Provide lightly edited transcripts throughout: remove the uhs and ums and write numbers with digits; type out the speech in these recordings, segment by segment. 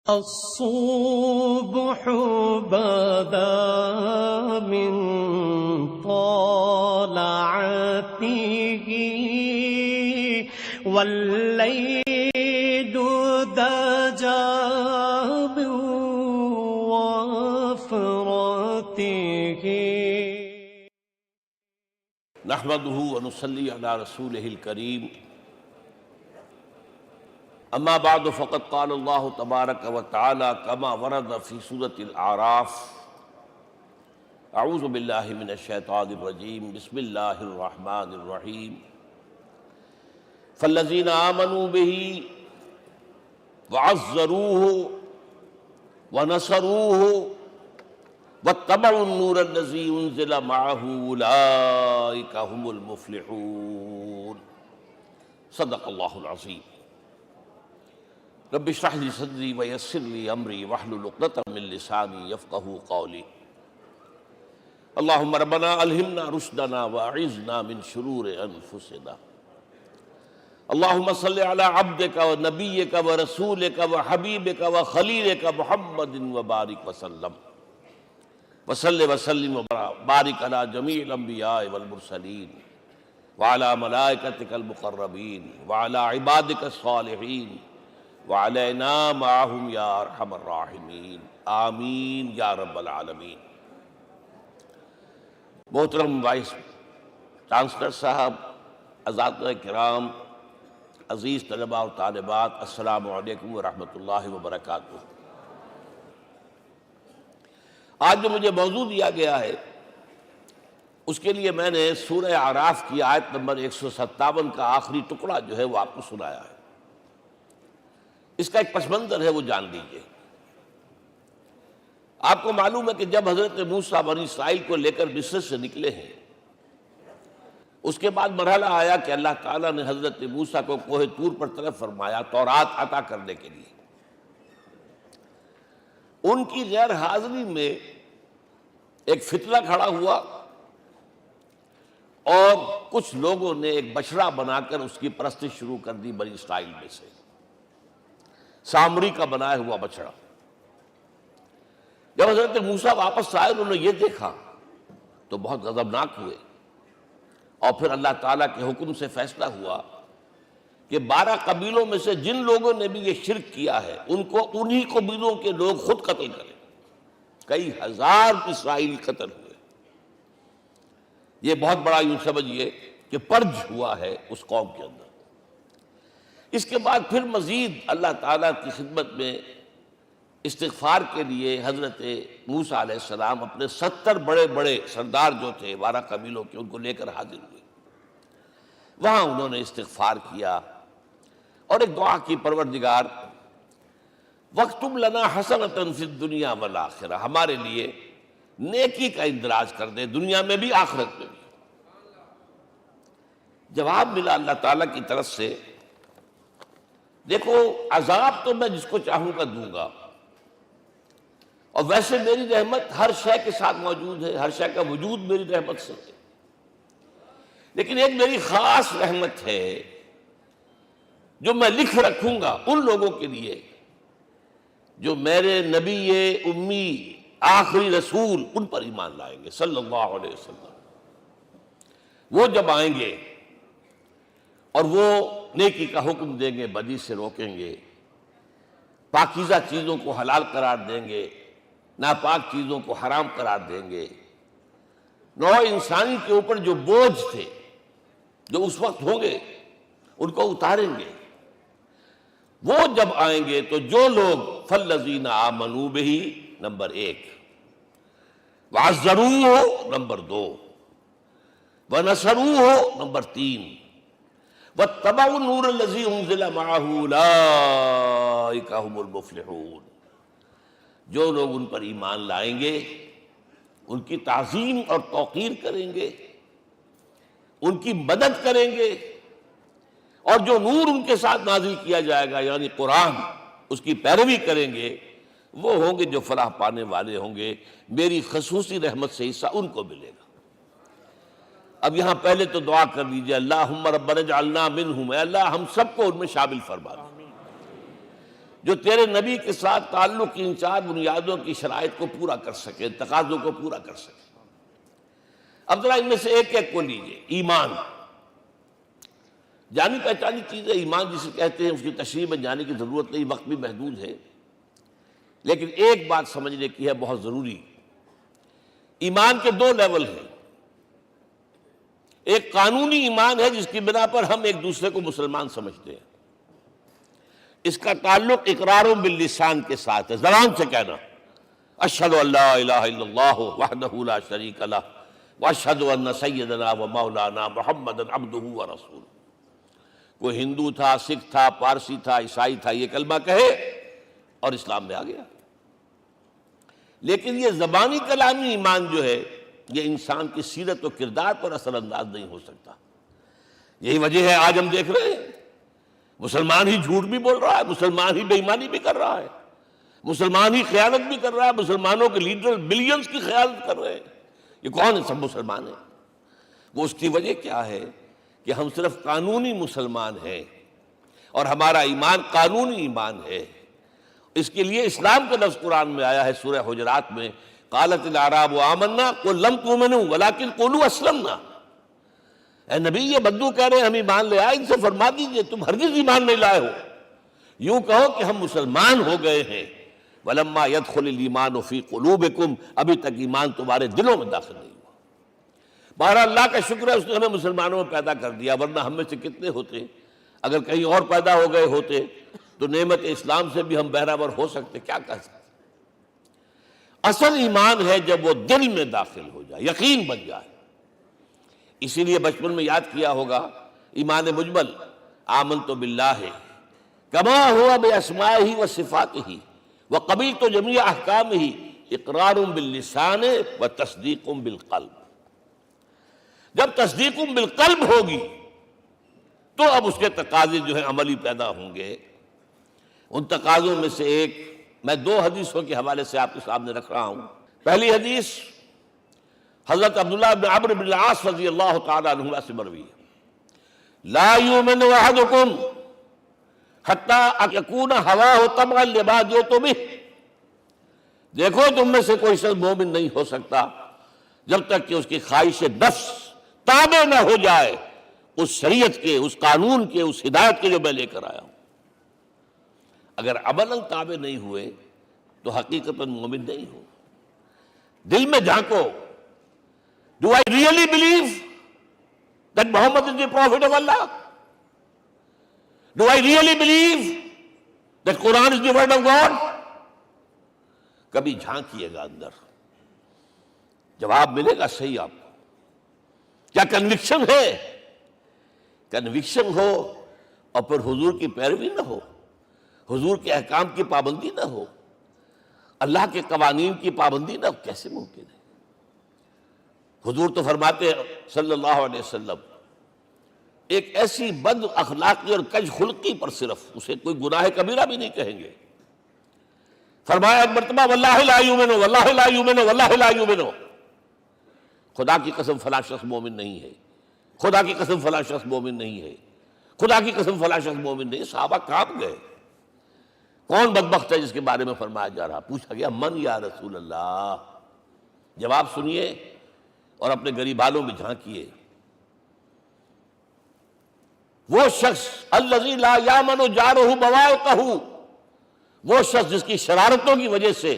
الصبح بدا من طلعته والليل دجى من وفرته نحمده ونصلي على رسوله الكريم اما بعد فقد قال الله تبارك وتعالى كما ورد في سورة الأعراف اعوذ بالله من الشيطان الرجيم بسم الله الرحمن الرحيم فالذين آمنوا به وعزروه ونصروه واتبعوا النور الذي انزل معه اولئك هم المفلحون صدق الله العظيم رب اشرح لي صدري ويسر لي امري واحلل عقدة من لساني يفقهوا قولي اللهم ربنا الهمنا رشدنا واعذنا من شرور انفسنا اللهم صل على عبدك ونبيك ورسولك وحبيبك وخليلك محمد وبارك وسلم وصلی وسلم وبارک علی جمیع الانبیاء والمرسلین وعلی ملائکتک المقربین وعلی عبادک الصالحین وعلینا معہم یا ارحم الراحمین آمین یا رب العالمین۔ محترم وائس چانسلر صاحب، اساتذہ کرام، عزیز طلباء و طالبات، السلام علیکم ورحمۃ اللہ وبرکاتہ۔ آج جو مجھے موضوع دیا گیا ہے اس کے لیے میں نے سورہ اعراف کی آیت نمبر 157 کا آخری ٹکڑا جو ہے وہ آپ کو سنایا ہے۔ اس کا ایک پس منظر ہے وہ جان لیجیے۔ آپ کو معلوم ہے کہ جب حضرت موسیٰ بنی اسرائیل کو لے کر مصر سے نکلے ہیں، اس کے بعد مرحلہ آیا کہ اللہ تعالیٰ نے حضرت موسیٰ کو کوہ طور پر طلب فرمایا تورات عطا کرنے کے لیے۔ ان کی غیر حاضری میں ایک فتنہ کھڑا ہوا اور کچھ لوگوں نے ایک بچڑا بنا کر اس کی پرستش شروع کر دی بنی اسرائیل میں سے، سامری کا بنایا ہوا بچڑا۔ جب حضرت موسیٰ واپس آئے انہوں نے یہ دیکھا تو بہت غضبناک ہوئے، اور پھر اللہ تعالیٰ کے حکم سے فیصلہ ہوا کہ 12 قبیلوں میں سے جن لوگوں نے بھی یہ شرک کیا ہے ان کو انہی قبیلوں کے لوگ خود قتل کریں۔ کئی ہزار اسرائیلی قتل ہوئے۔ یہ بہت بڑا یوں سمجھیے کہ پرج ہوا ہے اس قوم کے اندر۔ اس کے بعد پھر مزید اللہ تعالیٰ کی خدمت میں استغفار کے لیے حضرت موسیٰ علیہ السلام اپنے 70 بڑے بڑے سردار جو تھے 12 قبیلوں کے، ان کو لے کر حاضر ہوئے۔ وہاں انہوں نے استغفار کیا اور ایک دعا کی، پروردگار وَاكْتُبْ لَنَا حَسَنَةً فِي الدُّنْيَا وَالْآخِرَةِ، ہمارے لیے نیکی کا اندراج کر دے، دنیا میں بھی آخرت میں بھی۔ جواب ملا اللہ تعالیٰ کی طرف سے، دیکھو عذاب تو میں جس کو چاہوں گا دوں گا، اور ویسے میری رحمت ہر شے کے ساتھ موجود ہے، ہر شے کا وجود میری رحمت سے ہے، لیکن ایک میری خاص رحمت ہے جو میں لکھ رکھوں گا ان لوگوں کے لیے جو میرے نبی امی آخری رسول ان پر ایمان لائیں گے صلی اللہ علیہ وسلم۔ وہ جب آئیں گے اور وہ نیکی کا حکم دیں گے، بدی سے روکیں گے، پاکیزہ چیزوں کو حلال قرار دیں گے، ناپاک چیزوں کو حرام قرار دیں گے، نوع انسانی کے اوپر جو بوجھ تھے جو اس وقت ہوں گے ان کو اتاریں گے۔ وہ جب آئیں گے تو جو لوگ فَالَّذِينَ آمَنُوا بِهِ نمبر 1، وَعَزَّرُوهُ نمبر 2، وَنَصَرُوهُ نمبر 3، وَاتَّبَعُوا النُّورَ الَّذِي أُنزِلَ مَعَهُ أُولَٰئِكَ هُمُ الْمُفْلِحُونَ۔ جو لوگ ان پر ایمان لائیں گے، ان کی تعظیم اور توقیر کریں گے، ان کی مدد کریں گے، اور جو نور ان کے ساتھ نازل کیا جائے گا یعنی قرآن، اس کی پیروی کریں گے، وہ ہوں گے جو فلاح پانے والے ہوں گے، میری خصوصی رحمت سے حصہ ان کو ملے گا۔ اب یہاں پہلے تو دعا کر لیجئے، اللہم ربنا اجعلنا منہم، اے اللہ ہم سب کو ان میں شامل فرما دے۔ جو تیرے نبی کے ساتھ تعلق کی ان 4 بنیادوں کی شرائط کو پورا کر سکے، تقاضوں کو پورا کر سکے۔ اب ذرا ان میں سے ایک ایک کو لیجئے۔ ایمان جانی پہچانی چیز ہے، ایمان جسے کہتے ہیں، اس کی تشریح میں جانے کی ضرورت نہیں، وقت بھی محدود ہے، لیکن ایک بات سمجھنے کی ہے بہت ضروری۔ ایمان کے 2 لیول ہیں۔ ایک قانونی ایمان ہے جس کی بنا پر ہم ایک دوسرے کو مسلمان سمجھتے ہیں، اس کا تعلق اقرار باللسان کے ساتھ ہے، زبان سے کہنا اشہد ان لا الہ الا اللہ وحدہ لا شریک لہ واشہد ان سیدنا و مولانا محمدا عبدہ ورسولہ۔ کوئی ہندو تھا، سکھ تھا، پارسی تھا، عیسائی تھا، یہ کلمہ کہے اور اسلام میں آ گیا۔ لیکن یہ زبانی کلامی ایمان جو ہے یہ انسان کی سیرت و کردار پر اثر انداز نہیں ہو سکتا۔ یہی وجہ ہے آج ہم دیکھ رہے ہیں مسلمان ہی جھوٹ بھی بول رہا ہے، مسلمان ہی بے ایمانی بھی کر رہا ہے، مسلمان ہی خیانت بھی کر رہا ہے، مسلمانوں کے لیڈر بلینز کی خیانت کر رہے ہیں۔ یہ کون ہے؟ سب مسلمان ہیں۔ وہ اس کی وجہ کیا ہے کہ ہم صرف قانونی مسلمان ہیں اور ہمارا ایمان قانونی ایمان ہے۔ اس کے لیے اسلام کا لفظ قرآن میں آیا ہے سورہ حجرات میں، قالت الاعراب آمنا قل لم تؤمنوا ولکن قولوا اسلمنا۔ اے نبی، یہ بدو کہہ رہے ہیں ہم ایمان لے آئے، ان سے فرما دیجئے تم ہرگز ایمان نہیں لائے ہو، یوں کہو کہ ہم مسلمان ہو گئے ہیں۔ ولما يدخل الايمان في قلوبكم، ابھی تک ایمان تمہارے دلوں میں داخل نہیں ہوا۔ بہرحال اللہ کا شکر ہے اس نے ہمیں مسلمانوں میں پیدا کر دیا، ورنہ ہم میں سے کتنے ہوتے اگر کہیں اور پیدا ہو گئے ہوتے تو نعمت اسلام سے بھی ہم بہرہور ہو سکتے، کیا کہہ سکتے۔ اصل ایمان ہے جب وہ دل میں داخل ہو جائے، یقین بن جائے۔ اسی لیے بچپن میں یاد کیا ہوگا ایمان مجمل، آمنت باللہ کما ہوا باسمائہ و صفاتہ وقبلت جمیع احکامہ اقرار باللسان و تصدیق بالقلب۔ جب تصدیق بالقلب ہوگی تو اب اس کے تقاضے جو ہیں عملی پیدا ہوں گے۔ ان تقاضوں میں سے ایک میں 2 حدیثوں کے حوالے سے آپ کے سامنے رکھ رہا ہوں۔ پہلی حدیث حضرت عبداللہ بن عمرو بن العاص رضی اللہ تعالی عنہما سے مروی ہے، لا یؤمن احدکم حتی یکون ہواہ تبعا لما جئت بہ۔ دیکھو تم میں سے کوئی شخص مومن نہیں ہو سکتا جب تک کہ اس کی خواہش نفس تابع نہ ہو جائے اس شریعت کے، اس قانون کے، اس ہدایت کے جو میں لے کر آیا ہوں۔ اگر عملاً تابع نہیں ہوئے تو حقیقتاً مومن نہیں ہو۔ دل میں جھانکو، Do I really believe that Muhammad is the prophet of Allah? Do I really believe that Quran is the word of God? کبھی جھانکیے گا اندر، جواب ملے گا صحیح آپ کو۔ کیا کنوکشن ہے؟ کنوکشن ہو اور پھر حضور کی پیروی نہ ہو، حضور کے احکام کی پابندی نہ ہو، اللہ کے قوانین کی پابندی نہ ہو، کیسے ممکن ہے؟ حضور تو فرماتے ہیں صلی اللہ علیہ وسلم ایک ایسی بد اخلاقی اور کج خلقی پر صرف اسے کوئی گناہ کبیرہ بھی نہیں کہیں گے۔ فرمایا ایک مرتبہ واللہ لا یؤمن واللہ لا یؤمن واللہ لا یؤمن، خدا کی قسم فلاں شخص مومن نہیں ہے، خدا کی قسم فلاں شخص مومن نہیں ہے، خدا کی قسم فلاں شخص مومن نہیں۔ صحابہ کانپ گئے، کون بدبخت ہے جس کے بارے میں فرمایا جا رہا؟ پوچھا گیا من یا رسول اللہ؟ جواب سنیے اور اپنے غریب حالوں میں جھانکیے۔ وہ شخص الذی لا یامن جارہ بوائقہ، وہ شخص جس کی شرارتوں کی وجہ سے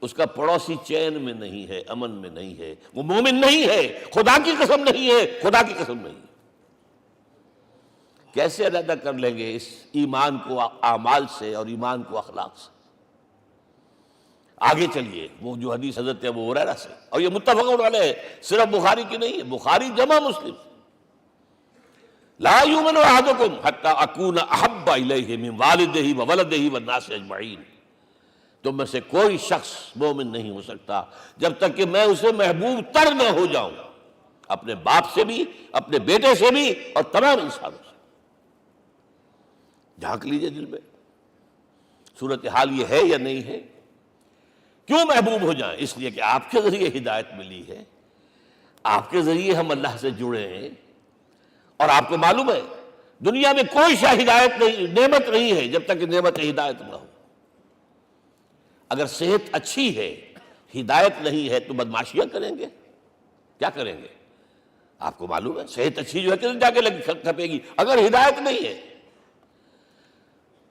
اس کا پڑوسی چین میں نہیں ہے، امن میں نہیں ہے، وہ مومن نہیں ہے، خدا کی قسم نہیں ہے، خدا کی قسم نہیں ہے۔ کیسے علیحدہ کر لیں گے اس ایمان کو اعمال سے اور ایمان کو اخلاق سے؟ آگے چلیے، وہ جو حدیث حضرت ابو ہریرہ سے، اور یہ متفق علیہ ہے، صرف بخاری کی نہیں ہے، بخاری جمع مسلم۔ لا یؤمن احدکم حتی اکون احب الیہ من والدہ وولدہ والناس اجمعین۔ تم میں سے کوئی شخص مومن نہیں ہو سکتا جب تک کہ میں اسے محبوب تر نہ ہو جاؤں، اپنے باپ سے بھی، اپنے بیٹے سے بھی، اور تمام انسانوں سے۔ جھانک لیجئے دل میں، صورتحال یہ ہے یا نہیں ہے؟ کیوں محبوب ہو جائیں؟ اس لیے کہ آپ کے ذریعے ہدایت ملی ہے، آپ کے ذریعے ہم اللہ سے جڑے ہیں، اور آپ کو معلوم ہے دنیا میں کوئی شاہ ہدایت نہیں، نعمت نہیں ہے جب تک کہ نعمت ہدایت نہ ہو۔ اگر صحت اچھی ہے، ہدایت نہیں ہے، تو بدماشیاں کریں گے، کیا کریں گے؟ آپ کو معلوم ہے صحت اچھی جو ہے کدھر جا کے کھپے گی اگر ہدایت نہیں ہے۔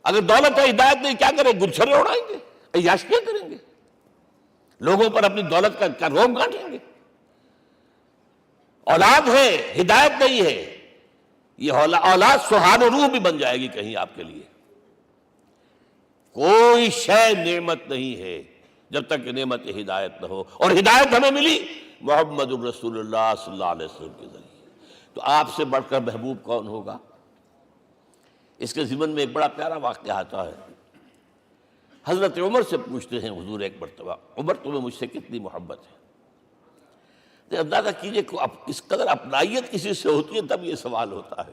اگر دولت ہے، ہدایت نہیں، کیا کریں؟ گلچھرے اڑائیں گے، عیاشیاں کریں گے، لوگوں پر اپنی دولت کا روب گانٹیں گے۔ اولاد ہے، ہدایت نہیں ہے، یہ اولاد سہان روح بھی بن جائے گی کہیں آپ کے لیے۔ کوئی شے نعمت نہیں ہے جب تک کہ نعمت ہدایت نہ ہو، اور ہدایت ہمیں ملی محمد الرسول اللہ صلی اللہ علیہ وسلم کے ذریعے۔ تو آپ سے بڑھ کر محبوب کون ہوگا؟ اس کے ضمن میں ایک بڑا پیارا واقعہ آتا ہے۔ حضرت عمر سے پوچھتے ہیں حضور ایک مرتبہ، عمر تمہیں مجھ سے کتنی محبت ہے؟ تو اندازہ کیجئے کہ اس قدر اپنائیت کسی سے ہوتی ہے تب یہ سوال ہوتا ہے،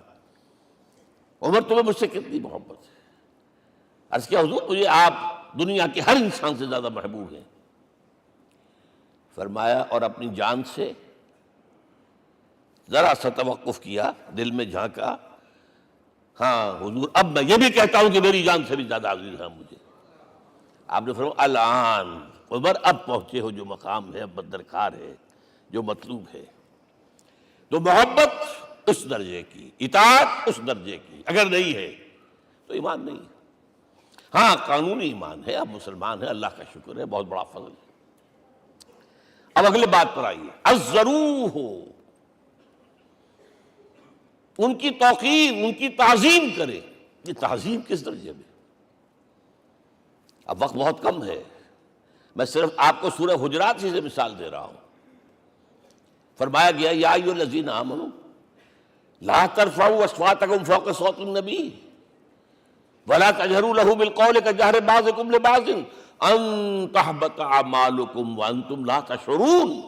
عمر تمہیں مجھ سے کتنی محبت ہے؟ عرض کیا حضور مجھے آپ دنیا کے ہر انسان سے زیادہ محبوب ہیں۔ فرمایا اور اپنی جان سے؟ ذرا سا توقف کیا، دل میں جھانکا، ہاں حضور اب میں یہ بھی کہتا ہوں کہ میری جان سے بھی زیادہ عزیز ہے مجھے۔ آپ نے فرمایا الان عمر اب پہنچے ہو جو مقام ہے، اب درکار ہے، جو مطلوب ہے۔ تو محبت اس درجے کی، اطاعت اس درجے کی اگر نہیں ہے تو ایمان نہیں ہے۔ ہاں قانونی ایمان ہے، اب مسلمان ہے، اللہ کا شکر ہے، بہت بڑا فضل ہے۔ اب اگلے بات پر آئیے، الضروح، ان کی توقیر، ان کی تعظیم کرے۔ یہ تعظیم کس درجے میں؟ اب وقت بہت کم ہے، میں صرف آپ کو سورہ حجرات سے مثال دے رہا ہوں۔ فرمایا گیا یا ایھا الذین آمنوا لا ترفعوا اصواتکم فوق صوت النبی ولا تجہروا لہ بالقول کجہر بعضکم لبعض ان تحبط اعمالکم وانتم لا تشعرون۔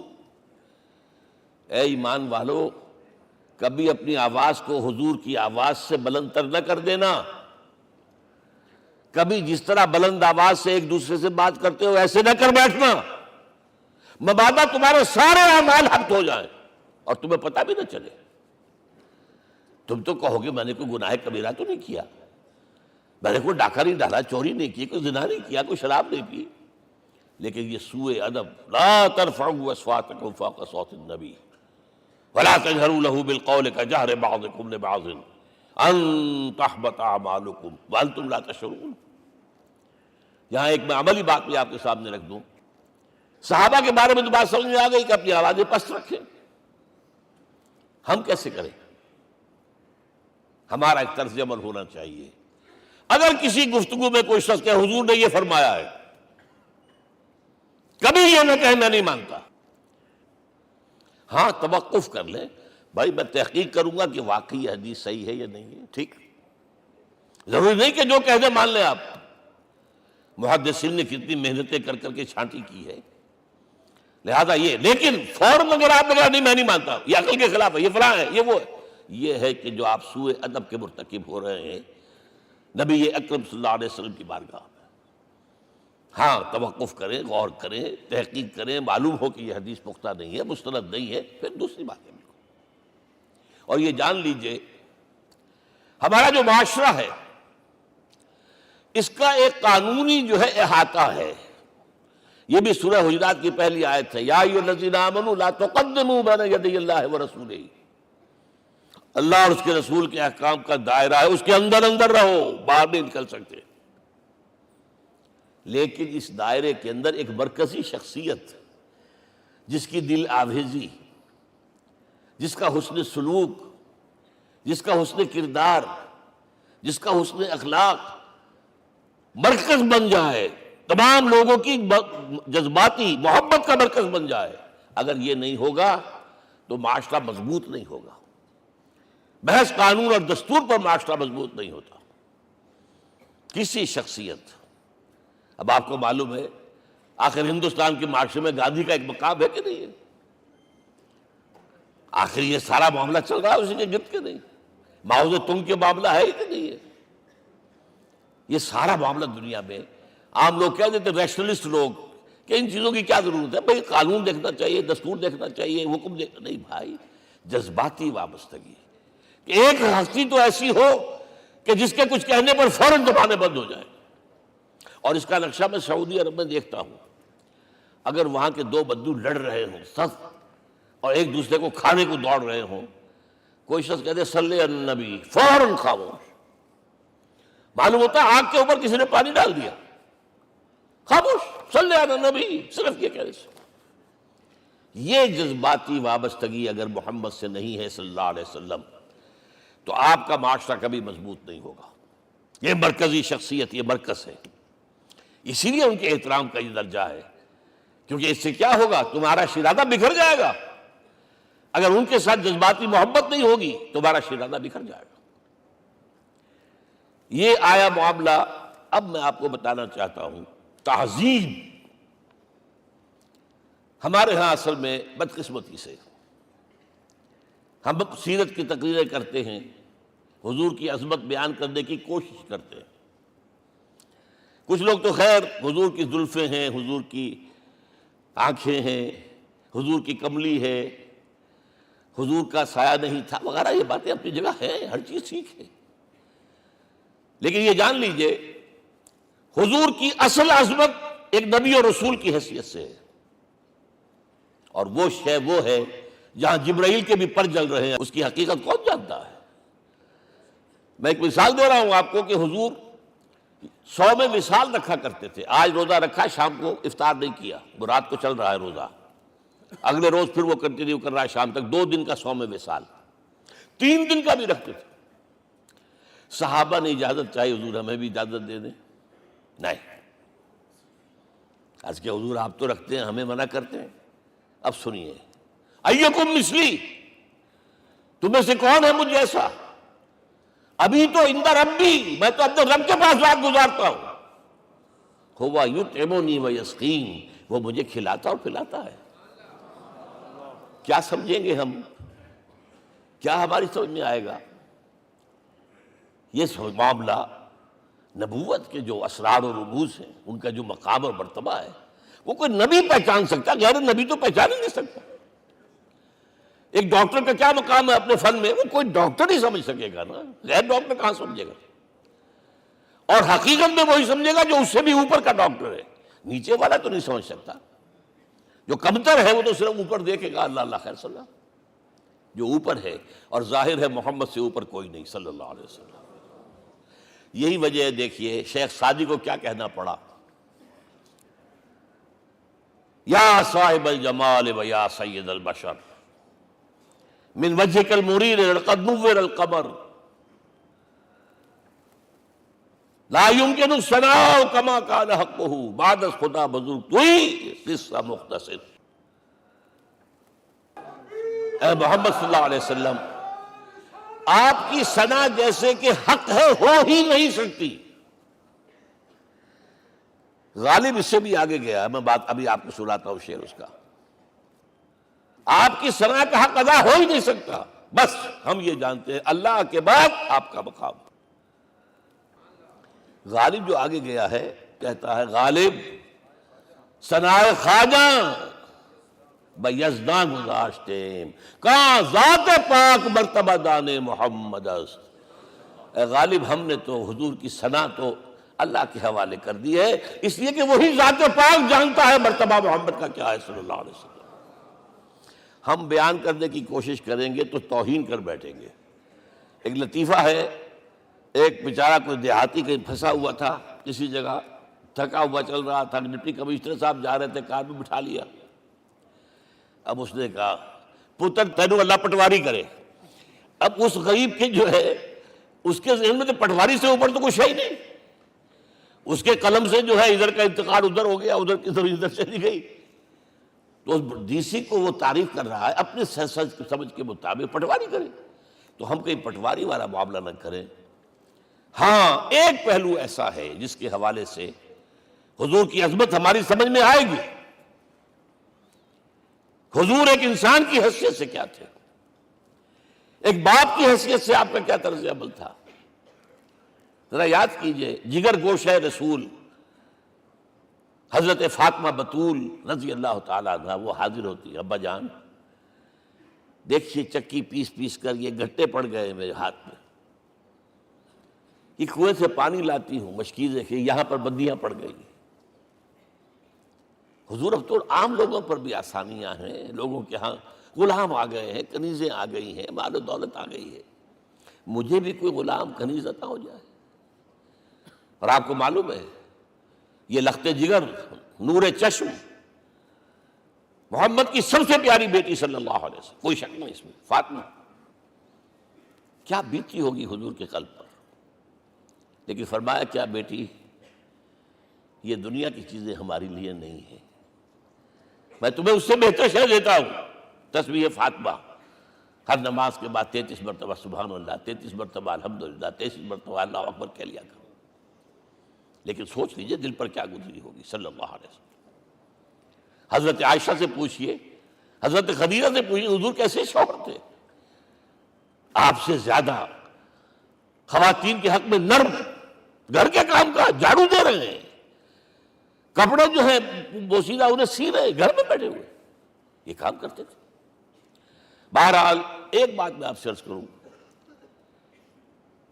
اے ایمان والو، کبھی اپنی آواز کو حضور کی آواز سے بلند تر نہ کر دینا۔ کبھی جس طرح بلند آواز سے ایک دوسرے سے بات کرتے ہو ایسے نہ کر بیٹھنا، مبادا تمہارے سارے اعمال حبط ہو جائیں اور تمہیں پتہ بھی نہ چلے۔ تم تو کہو گے میں نے کوئی گناہ کبیرہ تو نہیں کیا، میں نے کوئی ڈاکہ نہیں ڈالا، چوری نہیں کی، کوئی زنا نہیں کیا، کوئی شراب نہیں پی، لیکن یہ سوء ادب، لا ترفعوا اصواتکم فوق صوت النبی ولا تجہروا لہ بالقول کجہر بعضکم لبعض ان تحبط اعمالکم وانتم لا تشعرون۔ یہاں ایک میں عملی بات بھی آپ کے سامنے رکھ دوں، صحابہ کے بارے میں تو بات سمجھ میں آ گئی کہ اپنی آوازیں پست رکھیں، ہم کیسے کریں؟ ہمارا ایک طرز عمل ہونا چاہیے۔ اگر کسی گفتگو میں کوئی شخص کہ حضور نے یہ فرمایا ہے، کبھی یہ نہ کہے میں نہیں مانتا، ہاں توقف کر لیں، بھائی میں تحقیق کروں گا کہ واقعی یہ حدیث صحیح ہے یا نہیں ہے، ٹھیک، ضروری نہیں کہ جو کہہ دے مان لیں آپ۔ محدثین نے کتنی محنتیں کر کر کے چھانٹی کی ہے، لہذا یہ، لیکن فوراً اگر آپ نے نہیں میں نہیں مانتا، یہ عقل کے خلاف ہے، یہ فلاں ہے، یہ وہ ہے، یہ ہے کہ جو آپ سوء ادب کے مرتکب ہو رہے ہیں نبی اکرم صلی اللہ علیہ وسلم کی بارگاہ میں۔ ہاں توقف کریں، غور کریں، تحقیق کریں، معلوم ہو کہ یہ حدیث پختہ نہیں ہے، مستند نہیں ہے، پھر دوسری بات ہے۔ اور یہ جان لیجئے ہمارا جو معاشرہ ہے اس کا ایک قانونی جو ہے احاطہ ہے، یہ بھی سورہ حجرات کی پہلی آیت ہے، یا ایھا الذین آمنوا لا تقدموا بین یدی اللہ ورسولہ۔ اللہ اور اس کے رسول کے احکام کا دائرہ ہے، اس کے اندر اندر رہو، باہر نہیں نکل سکتے۔ لیکن اس دائرے کے اندر ایک مرکزی شخصیت جس کی دل آویزی، جس کا حسن سلوک، جس کا حسن کردار، جس کا حسن اخلاق مرکز بن جائے، تمام لوگوں کی جذباتی محبت کا مرکز بن جائے، اگر یہ نہیں ہوگا تو معاشرہ مضبوط نہیں ہوگا۔ بحث قانون اور دستور پر معاشرہ مضبوط نہیں ہوتا۔ کسی شخصیت، اب آپ کو معلوم ہے آخر ہندوستان کے معاشرے میں گاندھی کا ایک مقام ہے کہ نہیں ہے؟ آخر یہ سارا معاملہ چل رہا ہے اسی کے گرد کے نہیں؟ ماؤ زے تنگ کے معاملہ ہے کہ نہیں ہے؟ یہ سارا معاملہ دنیا میں عام لوگ کہہ دیتے، ریشنلسٹ لوگ، کہ ان چیزوں کی کیا ضرورت ہے، بھائی قانون دیکھنا چاہیے، دستور دیکھنا چاہیے، حکم دیکھنا نہیں، بھائی جذباتی وابستگی، کہ ایک ہستی تو ایسی ہو کہ جس کے کچھ کہنے پر فوراً زبانیں بند ہو جائیں، اور اس کا نقشہ میں سعودی عرب میں دیکھتا ہوں، اگر وہاں کے دو بدو لڑ رہے ہوں صف اور ایک دوسرے کو کھانے کو دوڑ رہے ہوں، کوئی شخص کہتے صلی علی النبی، فوراً خاموش، معلوم ہوتا ہے آگ کے اوپر کسی نے پانی ڈال دیا، خاموش، صلی علی النبی، صرف یہ کہنے سے۔ یہ جذباتی وابستگی اگر محمد سے نہیں ہے صلی اللہ علیہ وسلم تو آپ کا معاشرہ کبھی مضبوط نہیں ہوگا۔ یہ مرکزی شخصیت، یہ مرکز ہے، اسی لیے ان کے احترام کا یہ درجہ ہے، کیونکہ اس سے کیا ہوگا، تمہارا شیرازہ بکھر جائے گا۔ اگر ان کے ساتھ جذباتی محبت نہیں ہوگی تمہارا شیرازہ بکھر جائے گا۔ یہ آیا معاملہ۔ اب میں آپ کو بتانا چاہتا ہوں تہذیب ہمارے ہاں اصل میں بدقسمتی سے ہم سیرت کی تقریریں کرتے ہیں، حضور کی عظمت بیان کرنے کی کوشش کرتے ہیں۔ کچھ لوگ تو خیر حضور کی زلفیں ہیں، حضور کی آنکھیں ہیں، حضور کی کملی ہے، حضور کا سایہ نہیں تھا وغیرہ، یہ باتیں اپنی جگہ ہیں، ہر چیز ٹھیک ہے، لیکن یہ جان لیجئے حضور کی اصل عظمت ایک نبی اور رسول کی حیثیت سے ہے، اور وہ شے وہ ہے جہاں جبرائیل کے بھی پر جل رہے ہیں، اس کی حقیقت کون جانتا ہے؟ میں ایک مثال دے رہا ہوں آپ کو کہ حضور 100 میں وصال رکھا کرتے تھے۔ آج روزہ رکھا، شام کو افطار نہیں کیا، وہ رات کو چل رہا ہے روزہ، اگلے روز پھر وہ کنٹینیو کر رہا ہے شام تک، 2 دن کا 100 میں وصال، 3 دن کا بھی رکھتے تھے۔ صحابہ نے اجازت چاہی، حضور ہمیں بھی اجازت دے دیں، نہیں، آج کے حضور آپ تو رکھتے ہیں، ہمیں منع کرتے ہیں۔ اب سنیے، ایکم مثلی، تمہیں سے کون ہے مجھ جیسا؟ ابھی تو عند ربی، میں تو اپنے رب کے پاس رات گزارتا ہوں، ہوا یطعمنی ویسقین، وہ مجھے کھلاتا اور پلاتا ہے۔ کیا سمجھیں گے ہم؟ کیا ہماری سمجھ میں آئے گا؟ یہ معاملہ نبوت کے جو اسرار و رموز ہیں، ان کا جو مقام اور مرتبہ ہے، وہ کوئی نبی پہچان سکتا، غیر نبی تو پہچان ہی نہیں سکتا۔ ایک ڈاکٹر کا کیا مقام ہے اپنے فن میں، وہ کوئی ڈاکٹر ہی سمجھ سکے گا نا، غیر ڈاکٹر کہاں سمجھے گا؟ اور حقیقت میں وہی سمجھے گا جو اس سے بھی اوپر کا ڈاکٹر ہے، نیچے والا تو نہیں سمجھ سکتا۔ جو کمتر ہے وہ تو صرف اوپر دیکھے گا، اللہ اللہ خیر صلی اللہ، جو اوپر ہے اور ظاہر ہے محمد سے اوپر کوئی نہیں صلی اللہ علیہ وسلم۔ یہی وجہ ہے، دیکھیے شیخ سعدی کو کیا کہنا پڑا، یا صاحب الجمال و یا سید البشر من وجهك المرير لقد نور القمر لا يمكن الثناء كما كان حقه بعد از خدا بزرگ توئی قصہ مختصر۔ اے محمد صلی اللہ علیہ وسلم، آپ کی ثنا جیسے کہ حق ہے ہو ہی نہیں سکتی۔ غالب اس سے بھی آگے گیا ہے، میں بات ابھی آپ کو سناتا ہوں شعر اس کا۔ آپ کی ثنا کا حق ادا ہو ہی نہیں سکتا، بس ہم یہ جانتے ہیں اللہ کے بعد آپ کا مقام۔ غالب جو آگے گیا ہے کہتا ہے، غالب ثنائے خواجہ بیزداں گزاشتیم، کہاں ذات پاک مرتبہ دان محمد است۔ اے غالب، ہم نے تو حضور کی ثنا تو اللہ کے حوالے کر دی ہے، اس لیے کہ وہی ذات پاک جانتا ہے مرتبہ محمد کا کیا ہے صلی اللہ علیہ وسلم۔ ہم بیان کرنے کی کوشش کریں گے تو توہین کر بیٹھیں گے۔ ایک لطیفہ ہے، ایک بیچارہ کوئی دیہاتی کہیں پھنسا ہوا تھا کسی جگہ، تھکا ہوا چل رہا تھا، ڈپٹی کمشنر صاحب جا رہے تھے، کار میں بٹھا لیا۔ اب اس نے کہا، پتر تینوں اللہ پٹواری کرے۔ اب اس غریب کے جو ہے اس کے ذہن میں تو پٹواری سے اوپر تو کچھ ہے ہی نہیں، اس کے قلم سے جو ہے ادھر کا انتقال ادھر ہو گیا، ادھر کی ادھر چلی گئی۔ تو ڈی سی کو وہ تعریف کر رہا ہے اپنے سمجھ کے مطابق، پٹواری کرے تو ہم کہیں پٹواری والا معاملہ نہ کریں۔ ہاں، ایک پہلو ایسا ہے جس کے حوالے سے حضور کی عظمت ہماری سمجھ میں آئے گی۔ حضور ایک انسان کی حیثیت سے کیا تھے، ایک باپ کی حیثیت سے آپ کا کیا طرز عمل تھا، ذرا یاد کیجئے۔ جگر گوشہ رسول حضرت فاطمہ بطول رضی اللہ تعالیٰ عنہ وہ حاضر ہوتی ہے، ابا جان دیکھیے چکی پیس پیس کر یہ گھٹے پڑ گئے میرے ہاتھ میں، کہ کنویں سے پانی لاتی ہوں، مشکیزیں کہ یہاں پر بندیاں پڑ گئی۔ حضور اب تو عام لوگوں پر بھی آسانیاں ہیں، لوگوں کے ہاں غلام آ گئے ہیں، کنیزیں آ گئی ہیں، مال و دولت آ گئی ہے، مجھے بھی کوئی غلام کنیز عطا ہو جائے۔ اور آپ کو معلوم ہے یہ لخت جگر، نور چشم، محمد کی سب سے پیاری بیٹی صلی اللہ علیہ وسلم، کوئی شک نہیں اس میں، فاطمہ، کیا بیتی ہوگی حضور کے قلب پر۔ لیکن فرمایا کیا بیٹی، یہ دنیا کی چیزیں ہمارے لیے نہیں ہیں، میں تمہیں اس سے بہتر شے دیتا ہوں، تسبیح فاطمہ، ہر نماز کے بعد 33 مرتبہ سبحان اللہ، 33 مرتبہ الحمدللہ، 33 مرتبہ اللہ اکبر کہہ لیا کرو۔ لیکن سوچ لیجئے دل پر کیا گزری ہوگی صلی اللہ علیہ وسلم۔ حضرت عائشہ سے پوچھئے، حضرت خدیجہ سے پوچھئے، حضور کیسے شوہر تھے؟ آپ سے زیادہ خواتین کے حق میں نرم، گھر کے کام کا جھاڑو دے رہے ہیں، کپڑے جو ہیں بوسیدہ انہیں سی رہے، گھر میں بیٹھے ہوئے، یہ کام کرتے تھے۔ بہرحال ایک بات میں آپ سے عرض کروں،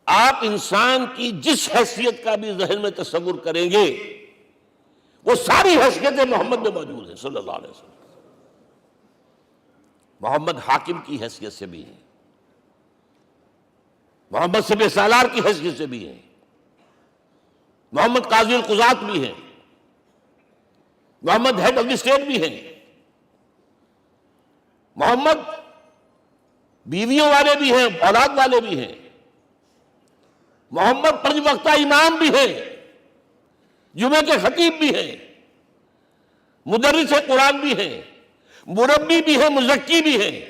آپ انسان کی جس حیثیت کا بھی ذہن میں تصور کریں گے وہ ساری حیثیتیں محمد میں موجود ہیں صلی اللہ علیہ وسلم۔ محمد حاکم کی حیثیت سے بھی ہیں، محمد سپہ سالار کی حیثیت سے بھی ہیں، محمد قاضی القضات بھی ہیں، محمد ہیڈ آف دی اسٹیٹ بھی ہیں، محمد بیویوں والے بھی ہیں، اولاد والے بھی ہیں، محمد 5 وقتہ امام بھی ہیں، جمعہ کے خطیب بھی ہیں، مدرس قرآن بھی ہیں، مربی بھی ہیں، مزکی بھی ہیں،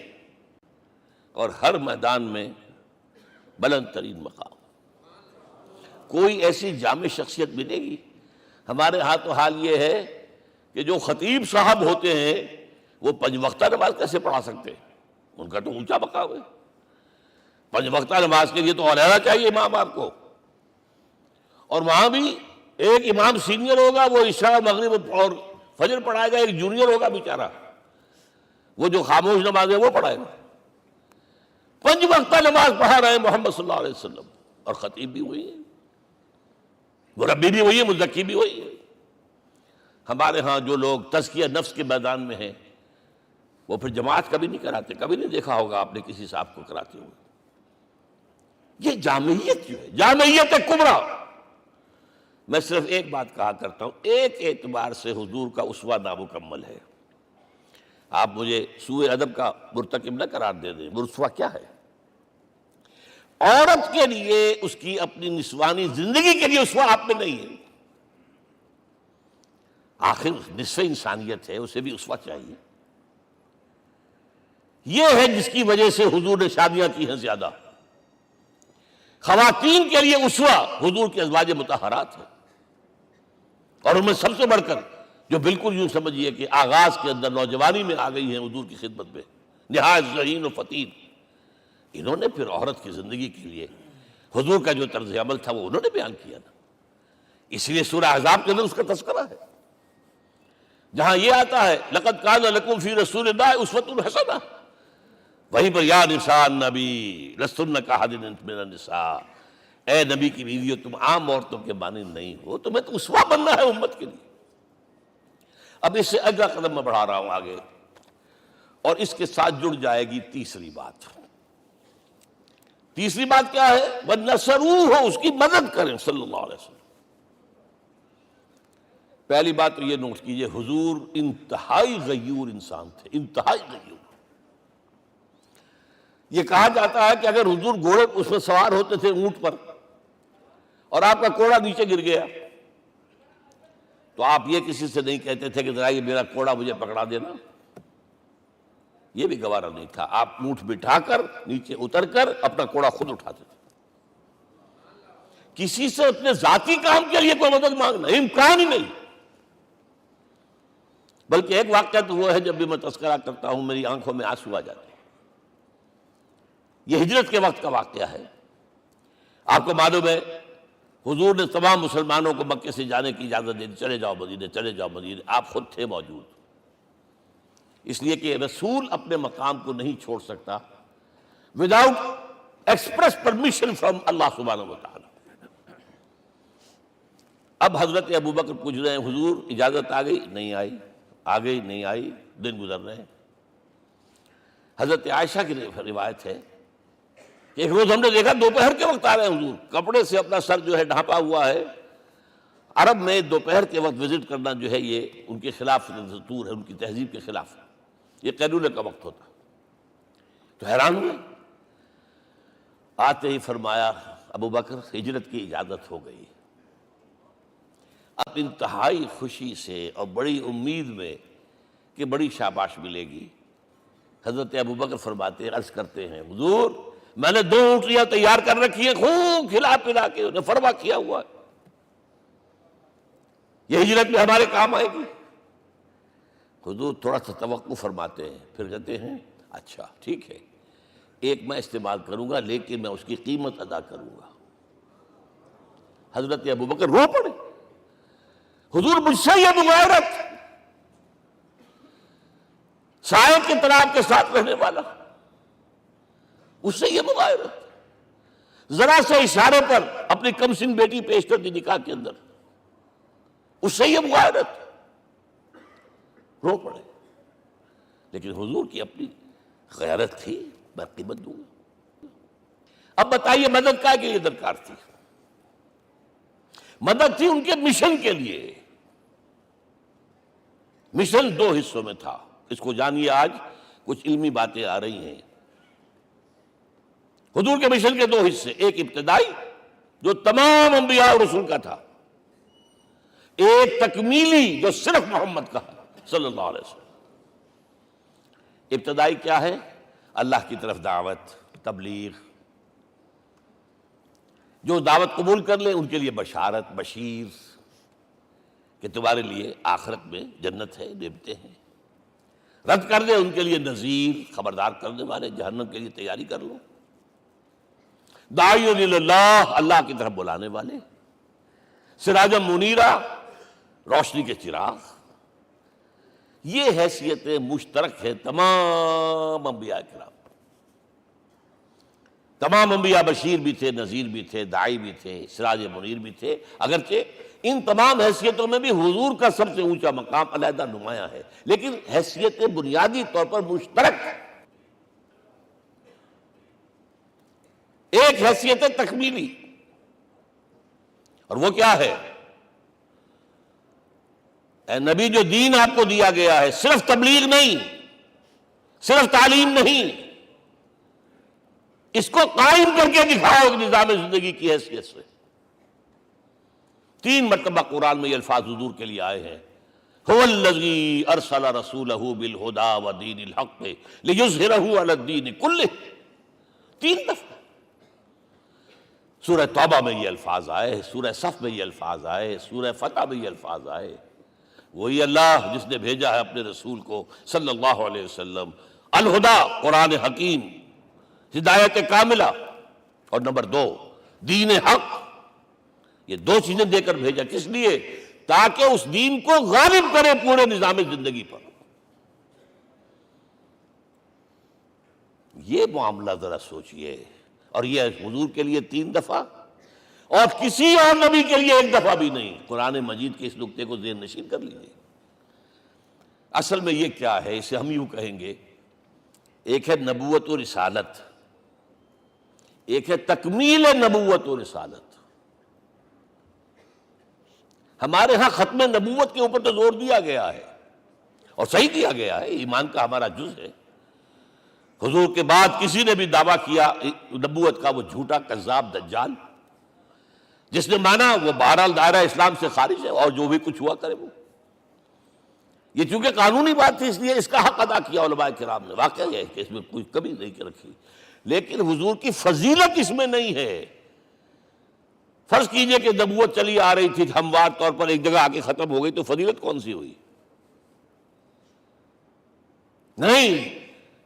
اور ہر میدان میں بلند ترین مقام۔ کوئی ایسی جامع شخصیت ملے گی؟ ہمارے ہاں تو حال یہ ہے کہ جو خطیب صاحب ہوتے ہیں وہ 5 وقتہ نماز کیسے پڑھا سکتے ہیں؟ ان کا تو اونچا مقام ہے، 5 وقتہ نماز کے لیے تو علیحدہ چاہیے امام آپ کو، اور وہاں بھی ایک امام سینئر ہوگا، وہ عشاء مغرب اور فجر پڑھائے گا، ایک جونیئر ہوگا بیچارہ، وہ جو خاموش نماز ہے وہ پڑھائے گا۔ 5 وقتہ نماز پڑھا رہے ہیں محمد صلی اللہ علیہ وسلم، اور خطیب بھی وہی ہے، مربی بھی وہی ہے، مزکی بھی وہی ہے۔ ہمارے ہاں جو لوگ تزکیہ نفس کے میدان میں ہیں وہ پھر جماعت کبھی نہیں کراتے، کبھی نہیں دیکھا ہوگا آپ نے کسی صاحب کو کراتے ہوئے۔ یہ جامعیت جو ہے، جامعیت کبریٰ، میں صرف ایک بات کہا کرتا ہوں، ایک اعتبار سے حضور کا اسوہ نامکمل ہے۔ آپ مجھے سوء ادب کا مرتکب نہ قرار دے دیں، اسوہ کیا ہے؟ عورت کے لیے، اس کی اپنی نسوانی زندگی کے لیے اسوہ آپ میں نہیں ہے، آخر نصف انسانیت ہے، اسے بھی اسوہ چاہیے۔ یہ ہے جس کی وجہ سے حضور نے شادیاں کی ہیں زیادہ۔ خواتین کے لیے اسوہ حضور کے ازواج مطہرات ہیں، اور ان میں سب سے بڑھ کر جو بالکل یوں سمجھیے کہ آغاز کے اندر نوجوانی میں آ گئی ہیں حضور کی خدمت میں، نہایت ذہین و فتین، انہوں نے پھر عورت کی زندگی کے لیے حضور کا جو طرز عمل تھا وہ انہوں نے بیان کیا نا۔ اس لیے سورہ احزاب کے اندر اس کا تذکرہ ہے، جہاں یہ آتا ہے لقد کان لکم فی رسول اللہ اسوۃ حسنہ، وہیں پر یا نساء النبی لستن کاحد من النساء، اے نبی کی بیویوں تم عام عورتوں کے مانند نہیں ہو، تمہیں تو اسوہ بننا ہے امت کے لیے۔ اب اس سے اگلا قدم میں بڑھا رہا ہوں آگے، اور اس کے ساتھ جڑ جائے گی تیسری بات۔ تیسری بات کیا ہے؟ وَنَصَرُوهُ، اس کی مدد کریں صلی اللہ علیہ وسلم۔ پہلی بات تو یہ نوٹ کیجئے، حضور انتہائی غیور انسان تھے، انتہائی غیور۔ یہ کہا جاتا ہے کہ اگر حضور گھوڑے اس میں سوار ہوتے تھے اونٹ پر، اور آپ کا کوڑا نیچے گر گیا تو آپ یہ کسی سے نہیں کہتے تھے کہ ذرا یہ میرا کوڑا مجھے پکڑا دینا، یہ بھی گوارا نہیں تھا، آپ اونٹ بٹھا کر نیچے اتر کر اپنا کوڑا خود اٹھاتے تھے۔ کسی سے اپنے ذاتی کام کے لیے کوئی مدد مانگنا امکان ہی نہیں۔ بلکہ ایک واقعہ تو وہ ہے جب بھی میں تذکرہ کرتا ہوں میری آنکھوں میں آنسو آ جاتے ہیں، یہ ہجرت کے وقت کا واقعہ ہے۔ آپ کو معلوم ہے حضور نے تمام مسلمانوں کو مکے سے جانے کی اجازت دے دی، چلے جاؤ مدینے، چلے جاؤ مدینے، آپ خود تھے موجود، اس لیے کہ رسول اپنے مقام کو نہیں چھوڑ سکتا وداؤٹ ایکسپریس پرمیشن فرام اللہ سبحانہ وتعالی۔ اب حضرت ابوبکر پوچھ رہے ہیں حضور اجازت آ گئی؟ نہیں آئی. آ گئی نہیں آئی، دن گزر رہے ہیں. حضرت عائشہ کی روایت ہے کہ ایک روز ہم نے دیکھا دوپہر کے وقت آ رہے ہیں حضور، کپڑے سے اپنا سر جو ہے ڈھانپا ہوا ہے. عرب میں دوپہر کے وقت وزٹ کرنا جو ہے یہ ان کے خلاف دستور ہے، ان کی تہذیب کے خلاف ہے. یہ قیلولے کا وقت ہوتا. تو حیران ہوئے. آتے ہی فرمایا ابوبکر ہجرت کی اجازت ہو گئی. اب انتہائی خوشی سے اور بڑی امید میں کہ بڑی شاباش ملے گی، حضرت ابوبکر فرماتے ہیں، عرض کرتے ہیں حضور میں نے 2 اونٹیاں تیار کر رکھی ہیں، خوب کھلا پلا کے انہیں فرما کیا ہوا ہے، یہ ہجرت میں ہمارے کام آئے گی. حضور تھوڑا سا توقع فرماتے ہیں، پھر کہتے ہیں اچھا ٹھیک ہے، ایک میں استعمال کروں گا لیکن میں اس کی قیمت ادا کروں گا. حضرت ابوبکر رو پڑے. حضور مجھ سے یہ مغایرت، سائے کے تناب کے ساتھ رہنے والا، اس سے یہ مغایرت، ذرا سے اشارے پر اپنی کم سن بیٹی پیش کر دی نکاح کے اندر، اس سے یہ مغایرت. رو پڑے. لیکن حضور کی اپنی غیرت تھی، میں قیمت دوں گا. اب بتائیے مدد کا کے لیے درکار تھی؟ مدد تھی ان کے مشن کے لیے. مشن 2 حصوں میں تھا. اس کو جانیے، آج کچھ علمی باتیں آ رہی ہیں. حضور کے مشن کے 2 حصے، ایک ابتدائی جو تمام انبیاء اور رسول کا تھا، ایک تکمیلی جو صرف محمد کا صلی اللہ علیہ وسلم. ابتدائی کیا ہے؟ اللہ کی طرف دعوت، تبلیغ. جو دعوت قبول کر لیں ان کے لیے بشارت، بشیر کہ تمہارے لیے آخرت میں جنت ہے، نعمتیں ہیں. رد کر دیں ان کے لیے نذیر، خبردار کرنے والے، جہنم کے لیے تیاری کر لو. داعی اللہ، اللہ کی طرف بلانے والے. سراجا منیرا، روشنی کے چراغ. یہ حیثیتیں مشترک ہے تمام انبیاء کرام. تمام انبیاء بشیر بھی تھے، نذیر بھی تھے، داعی بھی تھے، سراج منیر بھی تھے. اگرچہ ان تمام حیثیتوں میں بھی حضور کا سب سے اونچا مقام علیحدہ نمایاں ہے، لیکن حیثیتیں بنیادی طور پر مشترک. ایک حیثیت تکمیلی، اور وہ کیا ہے؟ اے نبی جو دین آپ کو دیا گیا ہے، صرف تبلیغ نہیں، صرف تعلیم نہیں، اس کو قائم کر کے دکھاؤ نظام زندگی کی حیثیت سے. 3 مرتبہ قرآن میں یہ الفاظ حضور کے لیے آئے ہیں، هو الذی ارسل رسولہ بالہدی ودین الحق لیظہرہ علی الدین کلہ. 3 دفعہ سورہ توبہ میں یہ الفاظ آئے، سورہ صف میں یہ الفاظ آئے، سورہ فتح میں یہ الفاظ آئے. وہی اللہ جس نے بھیجا ہے اپنے رسول کو صلی اللہ علیہ وسلم، الہدا قرآن حکیم، ہدایت کاملہ، اور نمبر 2 دین حق. یہ 2 چیزیں دے کر بھیجا. کس لیے؟ تاکہ اس دین کو غالب کرے پورے نظام زندگی پر. یہ معاملہ ذرا سوچئے. اور یہ حضور کے لیے 3 دفعہ، اور کسی اور نبی کے لیے 1 دفعہ بھی نہیں. قرآن مجید کے اس نقطے کو ذہن نشین کر لیجیے. اصل میں یہ کیا ہے؟ اسے ہم یوں کہیں گے، ایک ہے نبوت و رسالت، ایک ہے تکمیل نبوت و رسالت. ہمارے ہاں ختم نبوت کے اوپر تو زور دیا گیا ہے، اور صحیح دیا گیا ہے، ایمان کا ہمارا جز ہے. حضور کے بعد کسی نے بھی دعویٰ کیا نبوت کا، وہ جھوٹا کذاب دجال. جس نے مانا وہ بہرحال دائرہ اسلام سے خارج ہے، اور جو بھی کچھ ہوا کرے وہ. یہ چونکہ قانونی بات تھی اس لیے اس کا حق ادا کیا علماء کرام نے. واقعہ یہ ہے کہ اس میں کوئی کمی نہیں رکھی، لیکن حضور کی فضیلت اس میں نہیں ہے. فرض کیجئے کہ نبوت چلی آ رہی تھی ہموار طور پر، ایک جگہ آ کے ختم ہو گئی، تو فضیلت کون سی ہوئی؟ نہیں،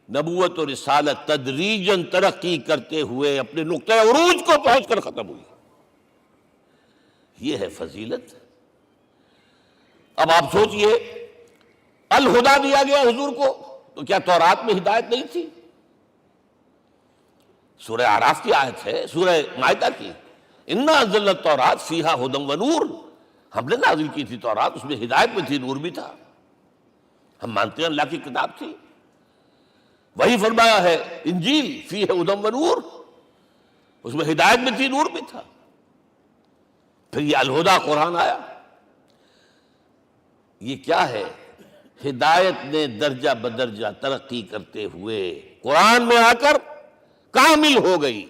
نبوت و رسالت تدریجاً ترقی کرتے ہوئے اپنے نقطۂ عروج کو پہنچ کر ختم ہوئی. یہ ہے فضیلت. اب آپ سوچئے، الہدا دیا گیا حضور کو، تو کیا تورات میں ہدایت نہیں تھی؟ سورہ اعراف کی آیت ہے، سورہ مائدہ کی، انا انزلنا التوراۃ فیہا ھدی ونور. ہم نے نازل کی تھی تورات، اس میں ہدایت بھی تھی، نور بھی تھا، ہم مانتے ہیں اللہ کی کتاب تھی۔ وہی فرمایا ہے انجیل فیہ ھدی و نور، اس میں ہدایت بھی تھی، نور بھی تھا۔ پھر یہ الہدیٰ قرآن آیا، یہ کیا ہے؟ ہدایت نے درجہ بدرجہ ترقی کرتے ہوئے قرآن میں آ کر کامل ہو گئی،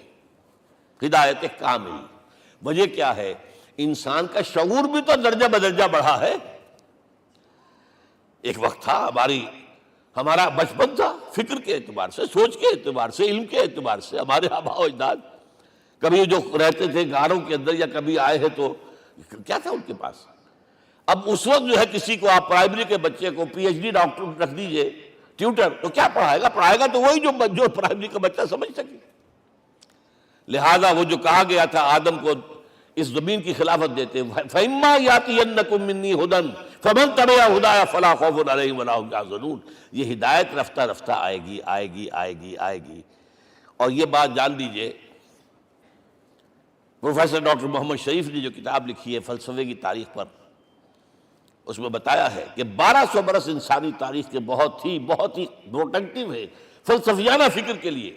ہدایت کامل۔ وجہ کیا ہے؟ انسان کا شعور بھی تو درجہ بدرجہ بڑھا ہے۔ ایک وقت تھا ہمارا بچپن تھا، فکر کے اعتبار سے، سوچ کے اعتبار سے، علم کے اعتبار سے، ہمارے آباء و اجداد کبھی جو رہتے تھے غاروں کے اندر یا کبھی آئے ہیں تو کیا تھا ان کے پاس؟ اب اس وقت جو ہے کسی کو آپ پرائمری کے بچے کو پی ایچ ڈی ڈاکٹر رکھ دیجئے ٹیوٹر، تو کیا پڑھائے گا؟ پڑھائے گا تو وہی جو پرائمری کا بچہ سمجھ سکے۔ لہذا وہ جو کہا گیا تھا آدم کو اس زمین کی خلافت دیتے، فَإِمَّا يَأْتِيَنَّكُم مِّنِّي هُدًى فَمَن تَبِعَ هُدَايَ فَلَا خَوْفٌ عَلَيْهِمْ وَلَا هُمْ يَحْزَنُونَ۔ یہ ہدایت رفتہ رفتہ آئے گی آئے گی آئے گی آئے گی۔ اور یہ بات جان لیجئے، پروفیسر ڈاکٹر محمد شریف نے جو کتاب لکھی ہے فلسفے کی تاریخ پر، اس میں بتایا ہے کہ 1200 برس انسانی تاریخ کے بہت ہی پروڈکٹیو ہے فلسفیانہ فکر کے لیے۔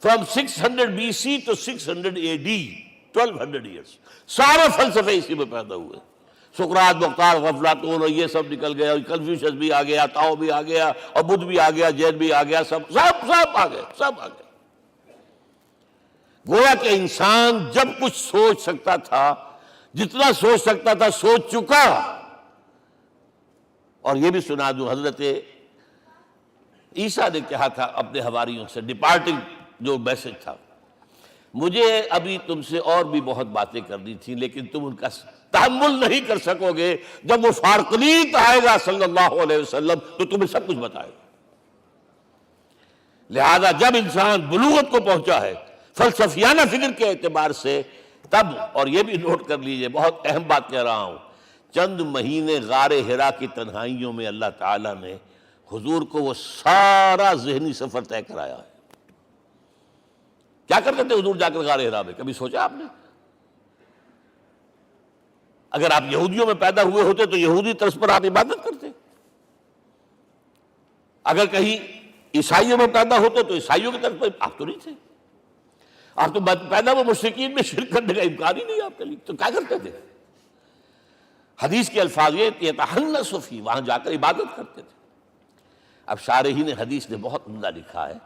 From 600 BC to 600 AD 1200 years سارے فلسفے اسی میں پیدا ہوئے۔ سقراط، مختار، افلاطون اور یہ سب نکل گئے، اور کنفیوشس بھی آ گیا، تاؤ بھی آ گیا، اور بدھ بھی آ گیا، جین بھی آ گیا، سب آ گئے، سب آ گئے۔ گویا کہ انسان جب کچھ سوچ سکتا تھا، جتنا سوچ سکتا تھا سوچ چکا۔ اور یہ بھی سنا دوں، حضرت عیسیٰ نے کہا تھا اپنے حواریوں سے، ڈپارٹنگ جو میسج تھا، مجھے ابھی تم سے اور بھی بہت باتیں کرنی تھی لیکن تم ان کا تحمل نہیں کر سکو گے، جب وہ فارقلیت آئے گا صلی اللہ علیہ وسلم تو تمہیں سب کچھ بتائے گا۔ لہذا جب انسان بلوغت کو پہنچا ہے فلسفیانہ فکر کے اعتبار سے، تب، اور یہ بھی نوٹ کر لیجئے، بہت اہم بات کہہ رہا ہوں، چند مہینے غار حرا کی تنہائیوں میں اللہ تعالیٰ نے حضور کو وہ سارا ذہنی سفر طے کرایا ہے۔ کیا کرتے تھے حضور جا کر غار حرا میں؟ کبھی سوچا آپ نے؟ اگر آپ یہودیوں میں پیدا ہوئے ہوتے تو یہودی طرز پر آپ عبادت کرتے، اگر کہیں عیسائیوں میں پیدا ہوتے تو عیسائیوں کی طرف پر آپ تو نہیں تھے، آپ تو پیدا وہ مشرکین میں شرک کرنے کا امکان ہی نہیں آپ کے لیے، تو کیا کرتے تھے؟ حدیث کے الفاظ یہ یتحنث فی، وہاں جا کر عبادت کرتے تھے۔ اب شارحین حدیث نے بہت عمدہ لکھا ہے،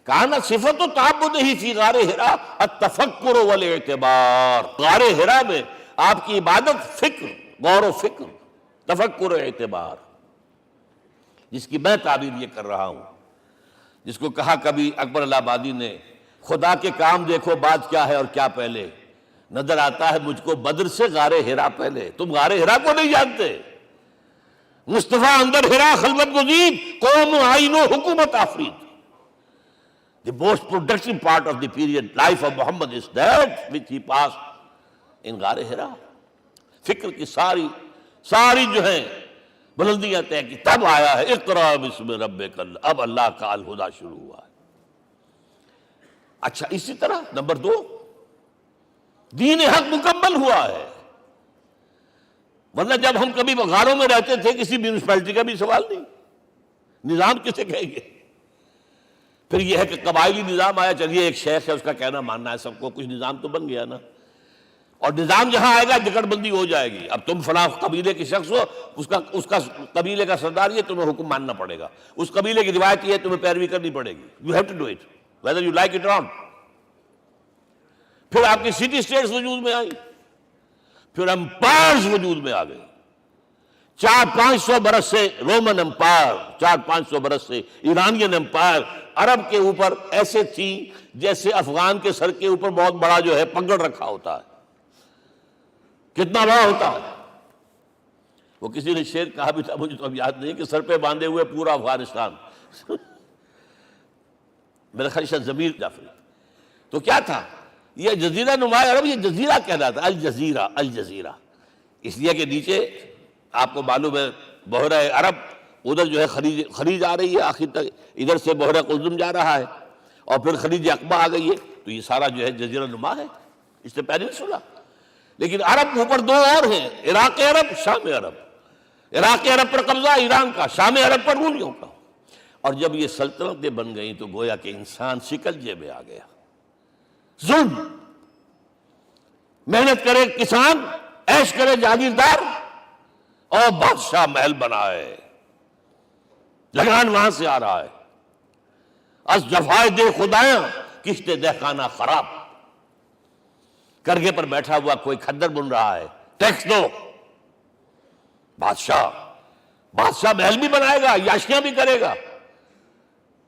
کانا صفت تعبدہ فی غار حرا التفکر والاعتبار، غار حرا میں آپ کی عبادت فکر، غور و فکر، تفکر و اعتبار، جس کی میں تعبیر یہ کر رہا ہوں، جس کو کہا کبھی اکبر الہ آبادی نے، خدا کے کام دیکھو بعد کیا ہے اور کیا پہلے، نظر آتا ہے مجھ کو بدر سے غار حرا پہلے۔ تم غار حرا کو نہیں جانتے، مصطفیٰ اندر حرا خلوت گزید، قوم آئین و حکومت آفرید۔ The most productive part of the period life of Muhammad is that which he passed in غار حرا۔ فکر کی ساری جو ہیں بلندیاں طے کی، تب آیا ہے اقرأ باسم ربک، اب اللہ کا الہدیٰ شروع ہوا ہے۔ اچھا، اسی طرح نمبر 2، دین حق مکمل ہوا ہے۔ ورنہ جب ہم کبھی غاروں میں رہتے تھے کسی میونسپلٹی کا بھی سوال نہیں، نظام کسے کہیں گے؟ پھر یہ ہے کہ قبائلی نظام آیا، چلیے ایک شیخ ہے اس کا کہنا ماننا ہے سب کو، کچھ نظام تو بن گیا نا۔ اور نظام جہاں آئے گا جکڑ بندی ہو جائے گی، اب تم فلاں قبیلے کے شخص ہو، اس کا قبیلے کا سردار یہ، تمہیں حکم ماننا پڑے گا، اس قبیلے کی روایت یہ ہے، تمہیں پیروی کرنی پڑے گی، you have to do it whether you like it or not. پھر آپ کی سٹی اسٹیٹس وجود میں آئی، پھر امپائرز وجود میں آ گئے، 400-500 برس سے رومن امپائر، 400-500 برس سے ایرانین امپائر عرب کے اوپر ایسے تھی جیسے افغان کے سر کے اوپر بہت بڑا جو ہے پگڑ رکھا ہوتا ہے، کتنا بڑا ہوتا ہے۔ وہ کسی نے شعر کہا بھی تھا، مجھے تو اب یاد نہیں، کہ سر پہ باندھے ہوئے پورا افغانستان، میرا خیال ہے ضمیر جعفری۔ تو کیا تھا یہ جزیرہ نما عرب، یہ جزیرہ کہلاتا ہے، الجزیرہ، الجزیرہ، اس لیے کہ نیچے آپ کو معلوم ہے بحیرہ عرب، ادھر جو ہے خلیج آ رہی ہے آخر تک، ادھر سے بحیرہ قلزم جا رہا ہے، اور پھر خلیج عقبہ آ گئی ہے، تو یہ سارا جو ہے جزیرہ نما ہے، اس سے پیننسولا۔ لیکن عرب اوپر دو اور ہیں، عراق عرب، شام عرب۔ عراق عرب پر قبضہ ایران کا، شام عرب پر رومیوں کا۔ اور جب یہ سلطنتیں بن گئیں تو گویا کہ انسان شکنجے میں آ گیا۔ ظلم، محنت کرے کسان، عیش کرے جاگیردار، اور بادشاہ محل بنائے، لگان وہاں سے آ رہا ہے۔ از جفائے دے خدایاں کشتے دہ خانہ خراب۔ کرگے پر بیٹھا ہوا کوئی کھدر بن رہا ہے، ٹیکس دو۔ بادشاہ محل بھی بنائے گا، یاشیاں بھی کرے گا،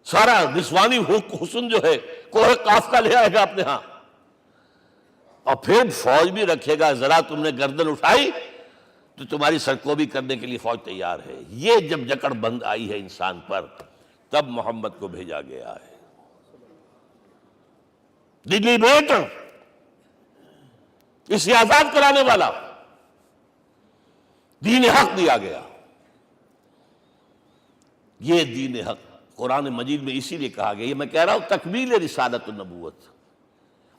سارا نسوانی حسن جو ہے کوہ قاف کا لے آئے گا اپنے ہاں، اور پھر فوج بھی رکھے گا۔ ذرا تم نے گردن اٹھائی تو تمہاری سرکوبی کرنے کے لیے فوج تیار ہے۔ یہ جب جکڑ بند آئی ہے انسان پر، تب محمد کو بھیجا گیا ہے۔ دلی بیٹ، اسے آزاد کرانے والا، دین حق دیا گیا۔ یہ دین حق قرآن مجید میں اسی لیے کہا گیا، یہ میں کہہ رہا ہوں تکمیل رسالت النبوت۔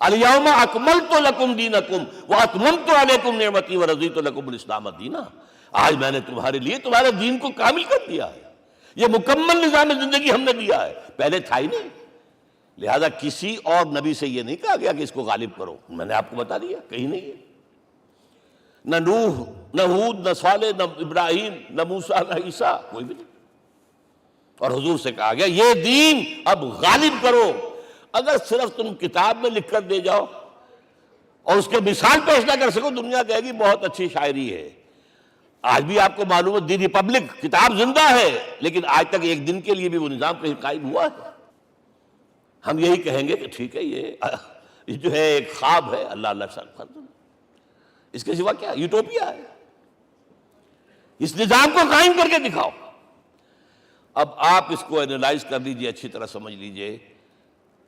الیوم اکملت لکم دینکم واتممت علیکم نعمتی ورضیت لکم الاسلام دینا۔ آج میں نے تمہارے لیے تمہارے دین کو کامل کر دیا ہے، یہ مکمل نظام زندگی ہم نے دیا ہے، پہلے تھا ہی نہیں۔ لہذا کسی اور نبی سے یہ نہیں کہا گیا کہ اس کو غالب کرو، میں نے آپ کو بتا دیا کہیں نہیں ہے۔ نہ نوح، نہ ہود، نہ صالح، نہ ابراہیم، نہ موسیٰ، نہ عیسیٰ، کوئی بھی نہیں۔ اور حضور سے کہا گیا یہ دین اب غالب کرو۔ اگر صرف تم کتاب میں لکھ کر دے جاؤ اور اس کے مثال پیش نہ کر سکو، دنیا کہے گی بہت اچھی شاعری ہے۔ آج بھی آپ کو معلوم ہے دی ریپبلک کتاب زندہ ہے، لیکن آج تک ایک دن کے لیے بھی وہ نظام کہیں قائم ہوا ہے؟ ہم یہی کہیں گے کہ ٹھیک ہے، یہ جو ہے ایک خواب ہے، اللہ اللہ سر، اس کے سوا کیا یوٹوپیا ہے؟ اس نظام کو قائم کر کے دکھاؤ۔ اب آپ اس کو اینالائز کر لیجئے، اچھی طرح سمجھ لیجئے۔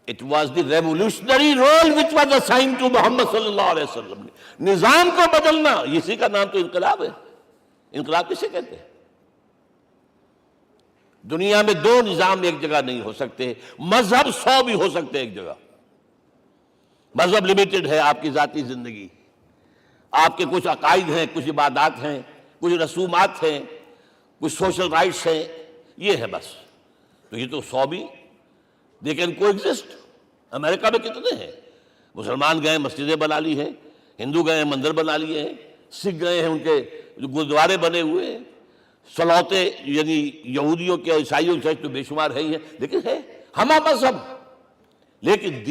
It was the revolutionary role which was assigned to محمد صلی اللہ علیہ وسلم۔ نظام کو بدلنا، اسی کا نام تو انقلاب ہے۔ انقلاب کسے کہتے ہیں؟ دنیا میں دو نظام ایک جگہ نہیں ہو سکتے، مذہب 100 بھی ہو سکتے ایک جگہ۔ مذہب لمیٹڈ ہے، آپ کی ذاتی زندگی، آپ کے کچھ عقائد ہیں، کچھ عبادات ہیں، کچھ رسومات ہیں، کچھ سوشل رائٹس ہیں، یہ ہے بس۔ تو یہ تو 100 بھی دے کین کو ایگزسٹ۔ امریکہ میں کتنے ہیں؟ مسلمان گئے مسجدیں بنا لی ہیں، ہندو گئے مندر بنا لیے ہیں، سکھ گئے ہیں ان کے گردوارے بنے ہوئے ہیں، سلوتے یعنی یہودیوں کے عیسائیوں کے تو بے شمار ہے ہی ہیں، لیکن ہے ہمہ مذہب۔ لیکن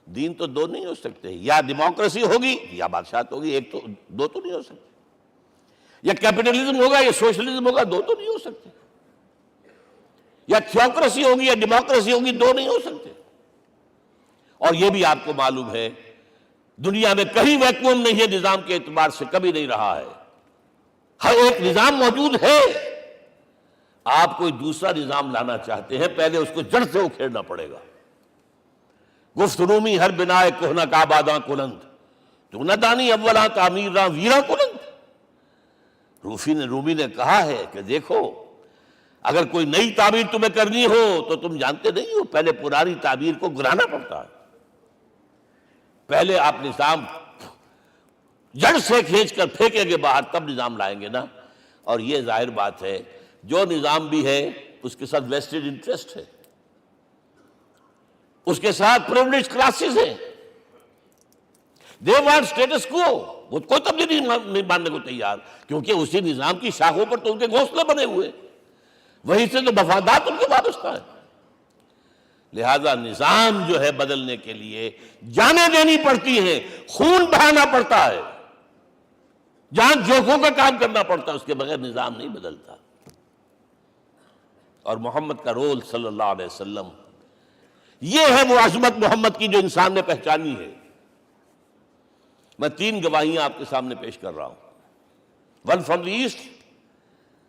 دین تو دو نہیں ہو سکتے، یا ڈیموکریسی ہوگی یا بادشاہت ہوگی، ایک تو دو تو نہیں ہو سکتے۔ یا کیپٹلزم ہوگا یا سوشلزم ہوگا، دو تو نہیں ہو سکتے۔ یا تھیوکریسی ہوگی یا ڈیموکریسی ہوگی، دو نہیں ہو سکتے۔ اور یہ بھی آپ کو معلوم ہے دنیا میں کہیں ویکیوم نہیں ہے، نظام کے اعتبار سے کبھی نہیں رہا ہے، ہر ایک نظام موجود ہے۔ آپ کوئی دوسرا نظام لانا چاہتے ہیں، پہلے اس کو جڑ سے اکھیڑنا پڑے گا۔ گفت رومی ہر بنائے کوہنا کا آباداں کنند، تو نہ دانی اولاں تعمیر راں ویراں کنند۔ رومی نے کہا ہے کہ دیکھو، اگر کوئی نئی تعمیر تمہیں کرنی ہو تو تم جانتے نہیں ہو پہلے پرانی تعمیر کو گرانا پڑتا ہے، پہلے آپ نظام جڑ سے کھینچ کر پھینکیں گے باہر، تب نظام لائیں گے نا۔ اور یہ ظاہر بات ہے جو نظام بھی ہے اس کے ساتھ ویسٹڈ انٹرسٹ ہے، اس کے ساتھ پریولیج کلاسز ہیں، دے وانٹ اسٹیٹس کو، وہ کوئی تبدیلی نہیں ماننے کو تیار، کیونکہ اسی نظام کی شاخوں پر تو ان کے گھونسلے بنے ہوئے، وہیں سے تو مفادات ان کے وابستہ ہیں۔ لہذا نظام جو ہے بدلنے کے لیے جانیں دینی پڑتی ہیں، خون بہانا پڑتا ہے، جان جوکھوں کا کام کرنا پڑتا ہے، اس کے بغیر نظام نہیں بدلتا۔ اور محمد کا رول صلی اللہ علیہ وسلم، یہ ہے وہ عظمت محمد کی جو انسان نے پہچانی ہے۔ میں 3 گواہیاں آپ کے سامنے پیش کر رہا ہوں، 1 from the east,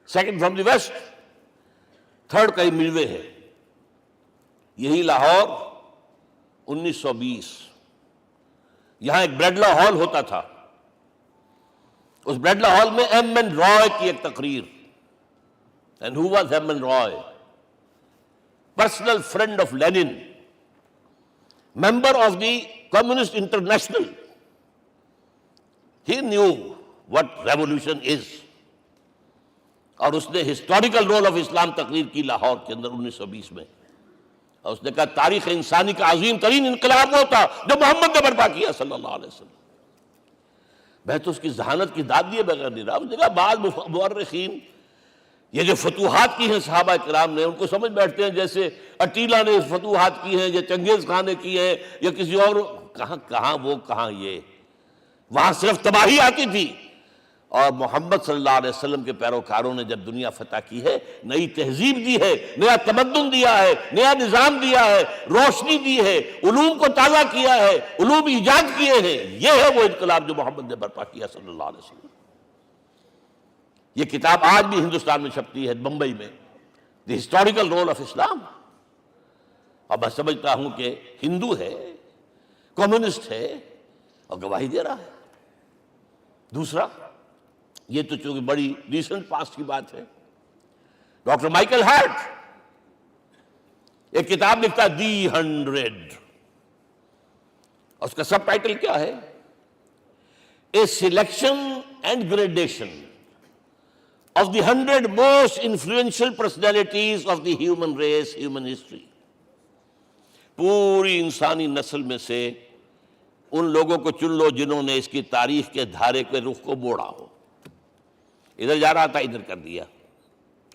2 from the west, 3 کئی ملوے ہے۔ یہی لاہور 1920، یہاں ایک بریڈلا ہال ہوتا تھا، اس بریڈلا ہال میں ایم این رائے کی ایک تقریر۔ And who was M. N. Roy? Personal friend of Lenin, member of the Communist International, He knew what revolution is. اور اس نے ہسٹوریکل رول آف اسلام تقریر کی لاہور کے اندر 1920 میں، اور اس نے کہا تاریخ انسانی کا عظیم ترین انقلاب وہ تھا جو محمد نے برپا کیا صلی اللہ علیہ وسلم۔ میں تو اس کی ذہانت کی داد دیے بغیر نہیں رہا۔ اس نے کہا بعض مورخین یہ جو فتوحات کی ہیں صحابہ کرام نے، ان کو سمجھ بیٹھتے ہیں جیسے اٹیلا نے فتوحات کی ہیں یا چنگیز خان نے کی ہیں یا کسی اور، کہاں وہ کہاں یہ، وہاں صرف تباہی آتی تھی، اور محمد صلی اللہ علیہ وسلم کے پیروکاروں نے جب دنیا فتح کی ہے، نئی تہذیب دی ہے، نیا تمدن دیا ہے، نیا نظام دیا ہے، روشنی دی ہے، علوم کو تازہ کیا ہے، علوم ایجاد کیے ہیں، یہ ہے وہ انقلاب جو محمد نے برپا کیا صلی اللہ علیہ وسلم۔ یہ کتاب آج بھی ہندوستان میں چھپتی ہے، بمبئی میں، دی ہسٹوریکل رول آف اسلام، اور میں سمجھتا ہوں کہ ہندو ہے، کمیونسٹ ہے، اور گواہی دے رہا ہے۔ دوسرا، یہ تو چونکہ بڑی ریسنٹ پاسٹ کی بات ہے، ڈاکٹر مائیکل ہارٹ ایک کتاب لکھتا ہے دی 100، اور اس کا سب ٹائٹل کیا ہے؟ A selection and gradation of the 100 most influential personalities of the human race, human history۔ پوری انسانی نسل میں سے ان لوگوں کو چن لو جنہوں نے اس کی تاریخ کے دھارے کے رخ کو موڑا ہو۔ ادھر جا رہا تھا ادھر کر دیا،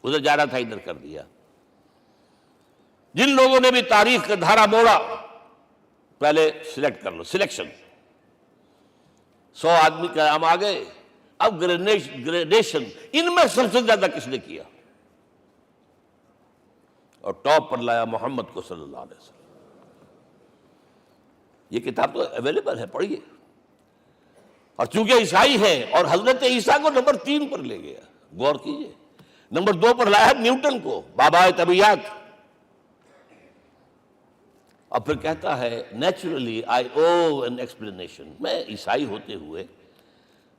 ادھر جا رہا تھا ادھر کر دیا۔ جن لوگوں نے بھی تاریخ کا دھارا موڑا، پہلے سلیکٹ کر لو، سلیکشن۔ 100 آدمی کا نام آ گئے، اب گریڈیشن، ان میں سب سے زیادہ کس نے کیا، اور ٹاپ پر لایا محمد کو صلی اللہ علیہ وسلم۔ یہ کتاب تو اویلیبل ہے، پڑھیے۔ اور چونکہ عیسائی ہے اور حضرت عیسیٰ کو نمبر 3 پر لے گیا، غور کیجئے، نمبر 2 پر لایا نیوٹن کو، بابائے طبیعیات، اور پھر کہتا ہے naturally I O an explanation. میں عیسائی ہوتے ہوئے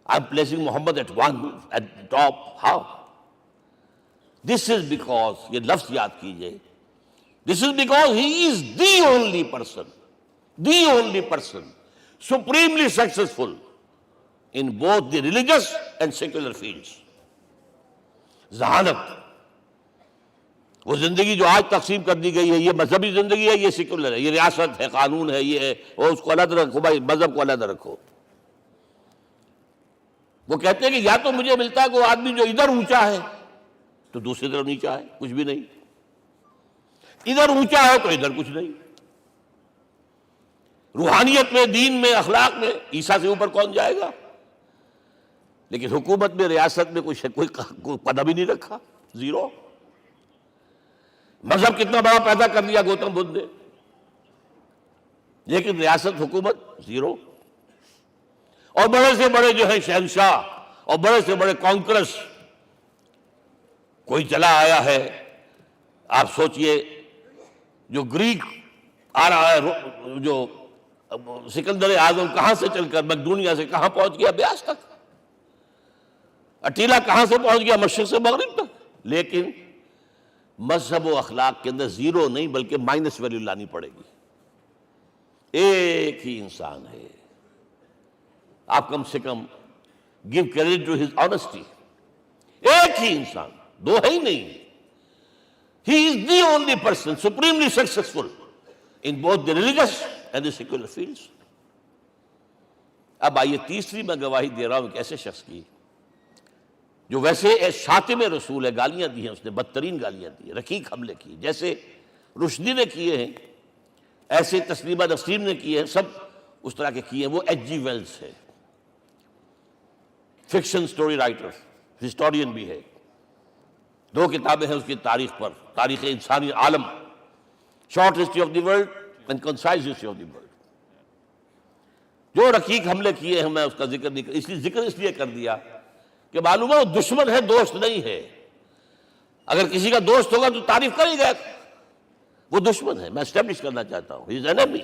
I'm placing Muhammad at top. How? This is because, یہ لفظ یاد کیجئے، this is because he is the only person supremely successful in both the religious and secular fields۔ ذہانت، وہ زندگی جو آج تقسیم کر دی گئی ہے، یہ مذہبی زندگی ہے، یہ سیکولر ہے، یہ ریاست ہے، قانون ہے، یہ ہے، وہ اس کو علیحدہ رکھو بھائی، مذہب کو علیحدہ رکھو۔ وہ کہتے ہیں کہ یا تو مجھے ملتا ہے کہ وہ آدمی جو ادھر اونچا ہے تو دوسری طرف نیچا ہے، کچھ بھی نہیں، ادھر اونچا ہے تو ادھر کچھ نہیں۔ روحانیت میں، دین میں، اخلاق میں عیسیٰ سے اوپر کون جائے گا؟ لیکن حکومت میں، ریاست میں کوئی قدم ہی نہیں رکھا، زیرو۔ مذہب کتنا بڑا پیدا کر دیا گوتم بدھ نے، لیکن ریاست، حکومت زیرو۔ اور بڑے سے بڑے جو ہے شہنشاہ اور بڑے سے بڑے کانکرس، کوئی چلا آیا ہے، آپ سوچئے جو گریک آ رہا ہے، جو سکندر اعظم کہاں سے چل کر مقدونیہ سے کہاں پہنچ گیا؟ بیاس تک۔ اٹیلا کہاں سے پہنچ گیا؟ مشرق سے مغرب تک۔ لیکن مذہب و اخلاق کے اندر زیرو نہیں بلکہ مائنس ویلیو لانی پڑے گی۔ ایک ہی انسان ہے، آپ کم سے کم give credit to his honesty۔ ایک ہی انسان، دو ہے ہی نہیں۔ He is the only person supremely successful in both the religious and the secular fields۔ اب آئیے تیسری میں گواہی دے رہا ہوں ایک ایسے شخص کی جو ویسے شاتم رسول ہے، گالیاں دی ہیں اس نے، بدترین گالیاں دی ہیں، رقیق حملے کی، جیسے رشدی نے کیے ہیں، ایسے تسلیمہ نسیم نے کیے ہیں، سب اس طرح کے کیے ہیں۔ وہ ایچ جی ویلز ہے، فکشن سٹوری رائٹر، ہسٹورین بھی ہے، 2 کتابیں ہیں اس کی تاریخ پر، تاریخ انسانی عالم، short history of the world and concise history of the world. جو رقیق حملے کیے ہیں میں اس کا ذکر نہیں اس لیے کر دیا کہ معلوم ہے وہ دشمن ہے، دوست نہیں ہے۔ اگر کسی کا دوست ہوگا تو تعریف کر ہی گیا، وہ دشمن ہے، میں اسٹیبلش کرنا چاہتا ہوں، ہی از انیمی۔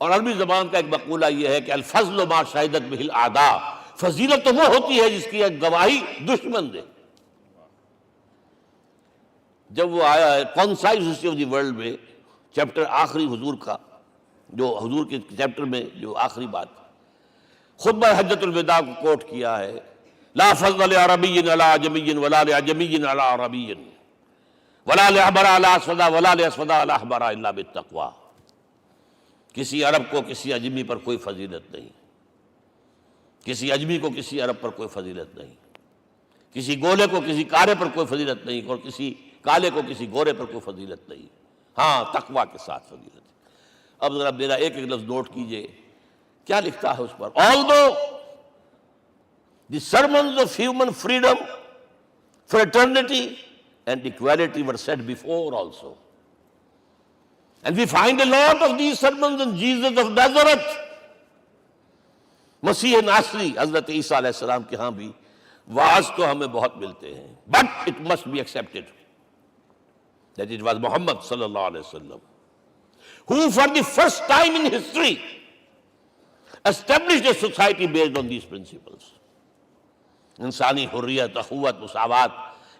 اور عربی زبان کا ایک مقولہ یہ ہے کہ الفضل ما شہدت بہ الاعداء، فضیلت تو وہ ہوتی ہے جس کی ایک گواہی دشمن دے۔ جب وہ آیا ہے concise history of the world میں، چیپٹر آخری حضور کا، جو حضور کے چیپٹر میں جو آخری بات، خطبہ حجۃ الوداع کو کوٹ کیا ہے، لا فضل لعربی علی عجمی ولا لعجمی علی عربی ولا لأحمر علی اسود ولا لأسود علی احمر الا بالتقوی۔ کسی عرب کو کسی عجمی پر کوئی فضیلت نہیں، کسی عجمی کو کسی عرب پر کوئی فضیلت نہیں، کسی گولے کو کسی کالے پر کوئی فضیلت نہیں، اور کسی کالے کو کسی گورے پر کوئی فضیلت نہیں، ہاں تقوی کے ساتھ فضیلت ہے۔ اب ذرا میرا ایک ایک لفظ نوٹ کیجئے، کیا لکھتا ہے اس پر؟ Although the sermons of human freedom, fraternity and equality were said before also, and we find a lot of these sermons in Jesus of Nazareth، مسیح ناصری حضرت عیسیٰ علیہ السلام کے ہاں بھی وعظ تو ہمیں بہت ملتے ہیں، but it must be accepted that it was Muhammad صلی اللہ علیہ وسلم who for the first time in history established a society based on these principles۔ انسانی حریت، اخوت، مساوات،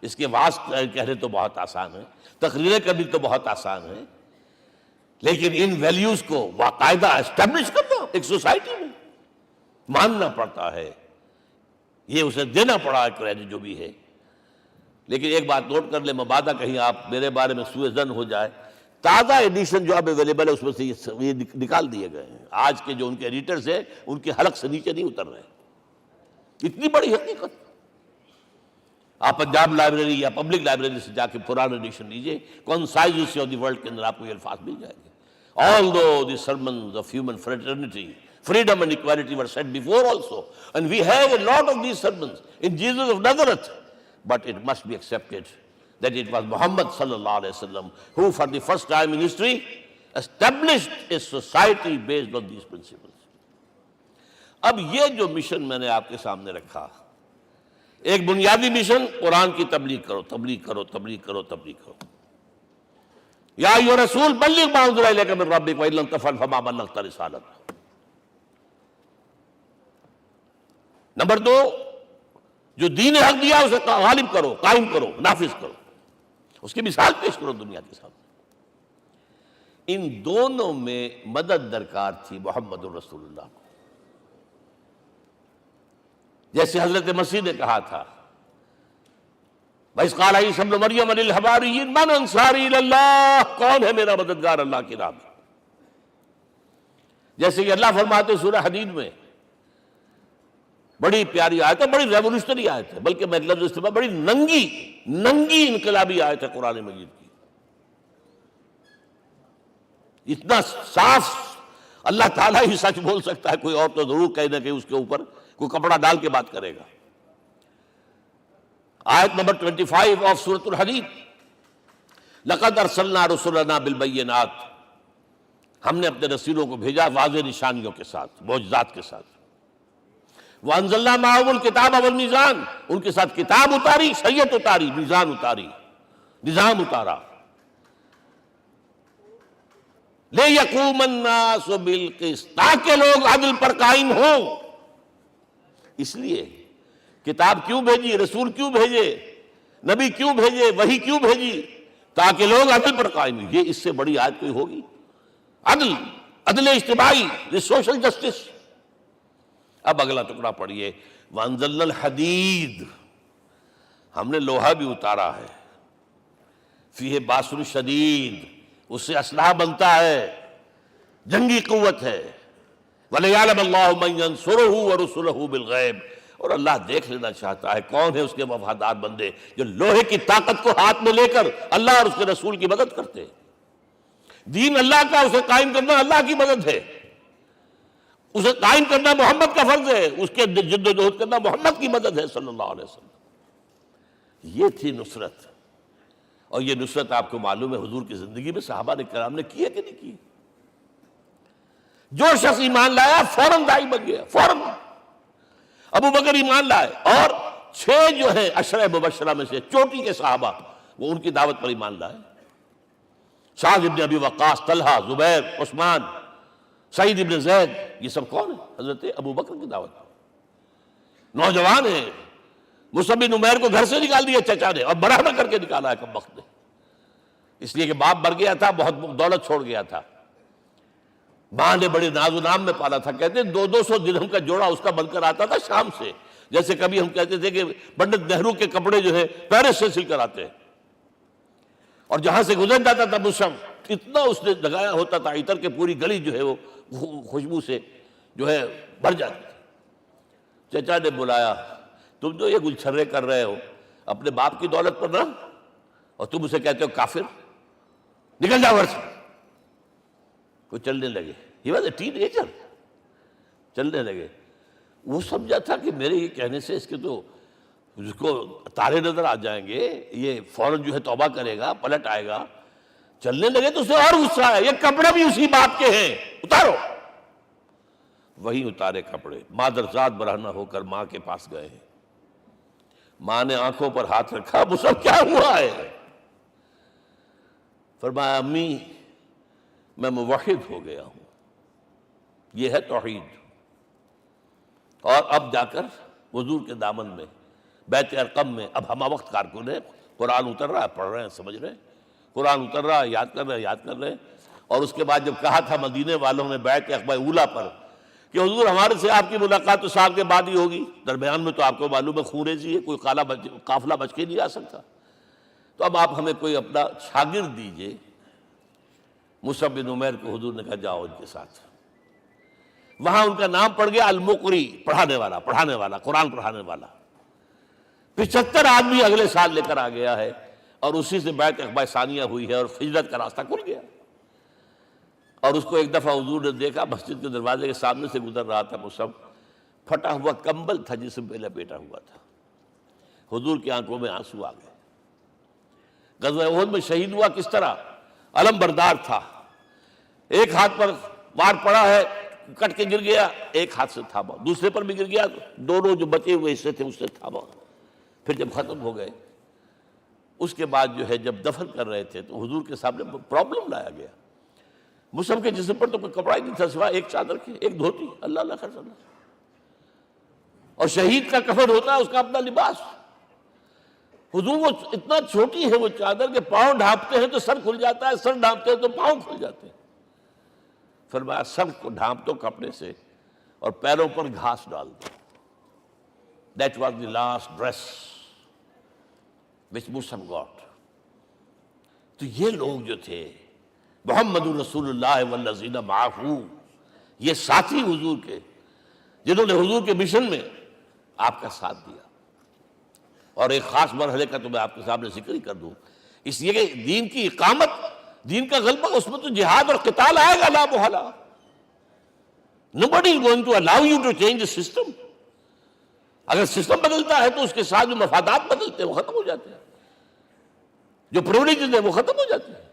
اس کے وعظ کہنے تو بہت آسان ہے، تقریریں کرنی تو بہت آسان ہے، لیکن ان ویلیوز کو باقاعدہ اسٹیبلش کرنا ایک سوسائٹی میں ماننا پڑتا ہے، یہ اسے دینا پڑا ہے کریڈٹ جو بھی ہے۔ لیکن ایک بات نوٹ کر لیں، مبادہ کہیں آپ میرے بارے میں سوء ظن ہو جائے، تازہ ایڈیشن جو اب اویلیبل ہے اس میں سے یہ نکال دیے گئے ہیں، آج کے جو ان کے ایڈیٹرز ہیں ان کے حلق سے نیچے نہیں اتر رہے، اتنی بڑی حقیقت۔ آپ پنجاب لائبریری یا پبلک لائبریری سے جا کے پرانا ایڈیشن لیجئے، کنسائزیشن آف دی ورلڈ کے اندر آپ کو یہ الفاظ مل جائیں گے۔ Although the sermons of human fraternity, freedom and equality were said before also, and we have a lot of these sermons in Jesus of Nazareth, but it must be accepted that it was Muhammad sallallahu alaihi wasallam who for the first time in history established a society based on these principles۔ اب یہ جو mission میں نے آپ کے سامنے رکھا، ایک بنیادی مشن قرآن کی تبلیغ کرو، تبلیغ کرو، تبلیغ کرو، تبلیغ کرو، یا ایھا رسول بلغ ما انزل الیک من ربک وان لم تفعل فما بلغت رسالتہ۔ نمبر دو، جو دین حق دیا اسے غالب کرو، قائم کرو، نافذ کرو، اس کی مثال پیش کرو دنیا کے سامنے۔ ان دونوں میں مدد درکار تھی محمد الرسول اللہ کو، جیسے حضرت مسیح نے کہا تھا، وَإِذْ قَالَ عِيسَىٰ ابْنُ مَرْيَمَ لِلْحَوَارِيِّينَ مَنْ أَنصَارِي إِلَى اللَّهِ، کون ہے میرا مددگار اللہ کی راہ میں؟ جیسے کہ اللہ فرماتے سورہ حدید میں، بڑی پیاری آیت ہے، بڑی ریولوشنری آیت ہے، بلکہ میں لفظ استعمال، بڑی ننگی انقلابی آیت ہے قرآن مجید کی۔ اتنا صاف اللہ تعالیٰ ہی سچ بول سکتا ہے، کوئی اور تو ضرور کہیں نہ کہیں اس کے اوپر کوئی کپڑا ڈال کے بات کرے گا۔ آیت نمبر 25 آف سورۃ الحدید، لقد ارسلنا رسلنا بالبینات، ہم نے اپنے رسولوں کو بھیجا واضح نشانیوں کے ساتھ، معجزات کے ساتھ۔ وانزلنا معهم الکتاب والمیزان، ان کے ساتھ کتاب اتاری، شریعت اتاری، میزان اتاری، نظام اتارا۔ لِيَقُومَ النَّاسُ بِالْقِسْطِ، تاکہ لوگ عدل پر قائم ہوں۔ اس لیے کتاب کیوں بھیجی، رسول کیوں بھیجے، نبی کیوں بھیجے، وحی کیوں بھیجی؟ تاکہ لوگ عدل پر قائم ہوں۔ یہ اس سے بڑی آیت کوئی ہوگی؟ عدل اجتماعی، سوشل جسٹس۔ اب اگلا ٹکڑا پڑھیے، وَأَنزَلْنَا الْحَدِيدَ، ہم نے لوہا بھی اتارا ہے، فِيهِ بَأْسٌ شَدِيدٌ، اس سے اسلحہ بنتا ہے، جنگی قوت ہے۔ وَلِيَعْلَمَ اللَّهُ مَن يَنصُرُهُ وَرُسُلَهُ بِالْغَيْبِ، اور اللہ دیکھ لینا چاہتا ہے کون ہے اس کے وفادار بندے جو لوہے کی طاقت کو ہاتھ میں لے کر اللہ اور اس کے رسول کی مدد کرتے ہیں۔ دین اللہ کا، اسے قائم کرنا اللہ کی مدد ہے، اسے قائم کرنا محمد کا فرض ہے، اس کے جد و جہد کرنا محمد کی مدد ہے صلی اللہ علیہ وسلم۔ یہ تھی نصرت، اور یہ نصرت آپ کو معلوم ہے حضور کی زندگی میں صحابہ نے کرام نے کی ہے کہ نہیں کی؟ جو شخص ایمان لایا فوراً داعی بن گیا، فوراً۔ ابو بکر ایمان لائے، اور 6 جو ہیں عشرہ مبشرہ میں سے چوٹی کے صحابہ، وہ ان کی دعوت پر ایمان لائے۔ سعد ابن ابی وقاص، طلحہ، زبیر، عثمان، سعید ابن زید، یہ سب کون ہیں؟ حضرت ابو بکر کی دعوت پر نوجوان ہیں۔ مصعب بن عمیر کو گھر سے نکال دیا چچا نے، اور برہنہ کر کے نکالا ہے کم وقت نے، اس لیے کہ باپ مر گیا تھا، بہت دولت چھوڑ گیا تھا۔ ماں نے بڑے ناز و نام میں پالا تھا، کہتے 200 درہم کا جوڑا اس کا بن کر آتا تھا شام سے، جیسے کبھی ہم کہتے تھے کہ پنڈت نہرو کے کپڑے جو ہے پیرس سے سل کر آتے ہیں، اور جہاں سے گزر جاتا تھا مصحف اتنا اس نے لگایا ہوتا تھا عطر کے پوری گلی جو ہے وہ خوشبو سے جو ہے بھر جاتی تھی۔ چچا نے بلایا، تم جو یہ گلچھرے کر رہے ہو اپنے باپ کی دولت پر نہ، اور تم اسے کہتے ہو کافر، نکل جاؤ گھر سے۔ وہ چلنے لگے، he was a ten ager, چلنے لگے۔ وہ سمجھا تھا کہ میرے یہ کہنے سے اس کے تو اس کو تارے نظر آ جائیں گے، یہ فوراً جو ہے توبہ کرے گا، پلٹ آئے گا۔ چلنے لگے تو اسے اور غصہ آیا، یہ کپڑے بھی اسی باپ کے ہیں، اتارو۔ وہی اتارے کپڑے، مادرزاد برہنہ ہو کر ماں کے پاس گئے ہیں۔ ماں نے آنکھوں پر ہاتھ رکھا، مصعب کیا ہوا ہے؟ فرمایا امی میں موحد ہو گیا ہوں، یہ ہے توحید۔ اور اب جا کر حضور کے دامن میں بیت ارقم میں اب ہمہ وقت کارکن ہے، قرآن اتر رہا ہے، پڑھ رہے ہیں، سمجھ رہے ہیں، قرآن اتر رہا ہے، یاد کر رہے ہیں، یاد کر رہے ہیں۔ اور اس کے بعد جب کہا تھا مدینے والوں نے بیعت عقبہ اولیٰ پر کہ حضور ہمارے سے آپ کی ملاقات تو سال کے بعد ہی ہوگی، درمیان میں تو آپ کو معلوم ہے خونریزی ہے، کوئی قافلہ بچ کے نہیں آ سکتا، تو اب آپ ہمیں کوئی اپنا شاگرد دیجئے۔ مصعب بن عمیر کو حضور نے کہا جاؤ ان کے ساتھ۔ وہاں ان کا نام پڑ گیا المقری، پڑھانے والا، قرآن پڑھانے والا۔ 75 آدمی اگلے سال لے کر آ گیا ہے، اور اسی سے بیعت عقبہ ثانیہ ہوئی ہے، اور ہجرت کا راستہ کھل گیا۔ اور اس کو ایک دفعہ حضور نے دیکھا، مسجد کے دروازے کے سامنے سے گزر رہا تھا مصعب، پھٹا ہوا کمبل تھا جس میں لپیٹا ہوا تھا۔ حضور کی آنکھوں میں آنسو آ گئے۔ غزوہ احد میں شہید ہوا کس طرح؟ علم بردار تھا، ایک ہاتھ پر وار پڑا ہے، کٹ کے گر گیا، ایک ہاتھ سے تھاما، دوسرے پر بھی گر گیا، دونوں جو بچے ہوئے حصے تھے اس سے تھاما۔ پھر جب ختم ہو گئے، اس کے بعد جو ہے جب دفن کر رہے تھے تو حضور کے سامنے پرابلم لایا گیا۔ مصعب کے جسم پر تو کوئی کپڑا ہی نہیں تھا سوائے ایک چادر کے، ایک دھوتی، اللہ اللہ خیر اللہ۔ اور شہید کا کفن ہوتا ہے اس کا اپنا لباس۔ حضور وہ اتنا چھوٹی ہے وہ چادر کہ پاؤں ڈھانپتے ہیں تو سر کھل جاتا ہے، سر ڈھانپتے ہیں تو پاؤں کھل جاتے ہیں۔ فرمایا سر کو ڈھانپ دو کپڑے سے اور پیروں پر گھاس ڈال دو۔ That was the last dress which Mus'ab got۔ تو یہ لوگ جو تھے محمد رسول اللہ والذین معہ، یہ ساتھی حضور کے، جنہوں نے حضور کے مشن میں آپ کا ساتھ دیا۔ اور ایک خاص مرحلے کا تو میں آپ کے سامنے ذکر ہی کر دوں، اس لیے کہ دین کی اقامت، دین کا غلبہ، اس میں تو جہاد اور قتال آئے گا لا محالہ۔ Nobody is going to allow you to change the system۔ اگر سسٹم بدلتا ہے تو اس کے ساتھ جو مفادات بدلتے ہیں وہ ختم ہو جاتے ہیں، جو پریولیجز ہیں وہ ختم ہو جاتے ہیں۔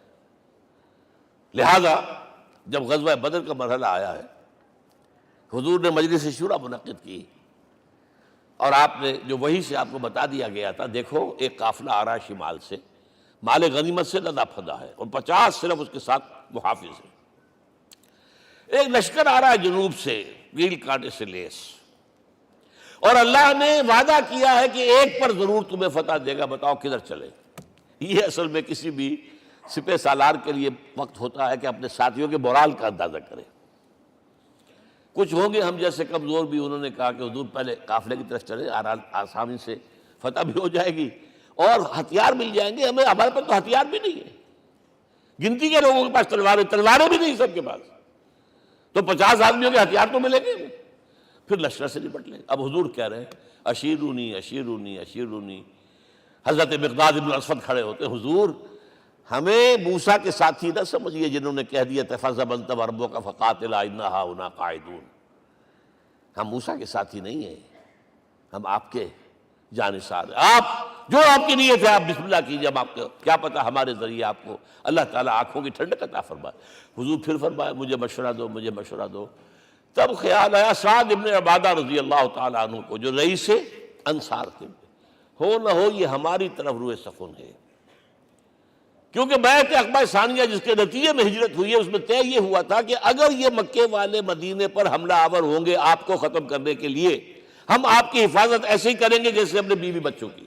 لہذا جب غزوہ بدر کا مرحلہ آیا ہے، حضور نے مجلس شورا منعقد کی، اور آپ نے جو وحی سے آپ کو بتا دیا گیا تھا، دیکھو ایک قافلہ آ رہا ہے شمال سے، مال غنیمت سے لدا پھدا ہے، اور 50 صرف اس کے ساتھ محافظ ہیں۔ ایک لشکر آ رہا ہے جنوب سے، ریل کانٹے سے لیس، اور اللہ نے وعدہ کیا ہے کہ ایک پر ضرور تمہیں فتح دے گا، بتاؤ کدھر چلے۔ یہ اصل میں کسی بھی سپہ سالار کے لیے وقت ہوتا ہے کہ اپنے ساتھیوں کے مورال کا اندازہ کرے۔ کچھ ہوں گے ہم جیسے کمزور بھی، انہوں نے کہا کہ حضور پہلے قافلے کی طرف چلے، آسانی سے فتح بھی ہو جائے گی اور ہتھیار مل جائیں گے ہمیں، ہمارے پاس تو ہتھیار بھی نہیں ہے، گنتی کے لوگوں کے پاس تلواریں بھی نہیں سب کے پاس، تو 50 آدمیوں کے ہتھیار تو ملیں گے، پھر لشکر سے نپٹ لیں۔ اب حضور کہہ رہے ہیں اشیرونی اشیرونی اشیرونی۔ حضرت مقداد بن اسود کھڑے ہوتے، حضور ہمیں موسیٰ کے ساتھی نہ سمجھیے جنہوں نے کہہ دیا فَاذْهَبْ أَنْتَ وَرَبُّكَ فَقَاتِلَا إِنَّا هَاهُنَا قَاعِدُونَ۔ ہم موسیٰ کے ساتھی نہیں ہیں، ہم آپ کے جانثار ہیں، آپ جو آپ کی نیت ہے آپ بسم اللہ کیجئے، ہم آپ کو کیا پتہ ہمارے ذریعے آپ کو اللہ تعالیٰ آنکھوں کی ٹھنڈک عطا فرمائے۔ حضور پھر فرمائے مجھے مشورہ دو، مجھے مشورہ دو۔ تب خیال آیا سعد ابن عبادہ رضی اللہ تعالیٰ عنہ کو، جو رئیس انصار تھے، ہو نہ ہو یہ ہماری طرف روئے سخن ہے، کیونکہ بیعت عقبہ ثانیہ جس کے نتیجے میں ہجرت ہوئی ہے اس میں طے یہ ہوا تھا کہ اگر یہ مکے والے مدینے پر حملہ آور ہوں گے آپ کو ختم کرنے کے لیے، ہم آپ کی حفاظت ایسے ہی کریں گے جیسے اپنے بیوی بچوں کی۔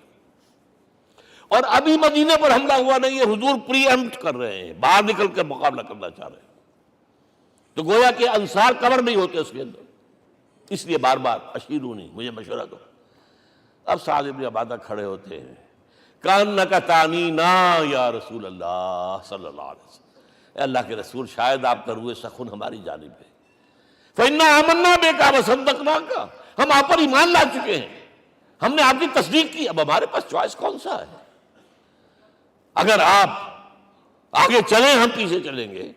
اور ابھی مدینے پر حملہ ہوا نہیں ہے، حضور پری ایمپٹ کر رہے ہیں، باہر نکل کر مقابلہ کرنا چاہ رہے ہیں۔ تو گویا کہ انصار کور نہیں ہوتے اس کے اندر، اس لیے بار بار اشیرونی، مجھے مشورہ دو۔ اب سعد بن عبادہ کھڑے ہوتے ہیں، کانک تعنینا یا رسول اللہ صلی اللہ علیہ وسلم، اے اللہ کے رسول شاید آپ کا روح سخن ہماری جانب ہے، فَإِنَّا آمَنَّا بِكَ وَصَدَّقْنَاكَ، ہم آپ پر ایمان لا چکے ہیں، ہم نے آپ کی تصدیق کی، اب ہمارے پاس چوائس کون سا ہے؟ اگر آپ آگے چلیں ہم پیچھے چلیں گے،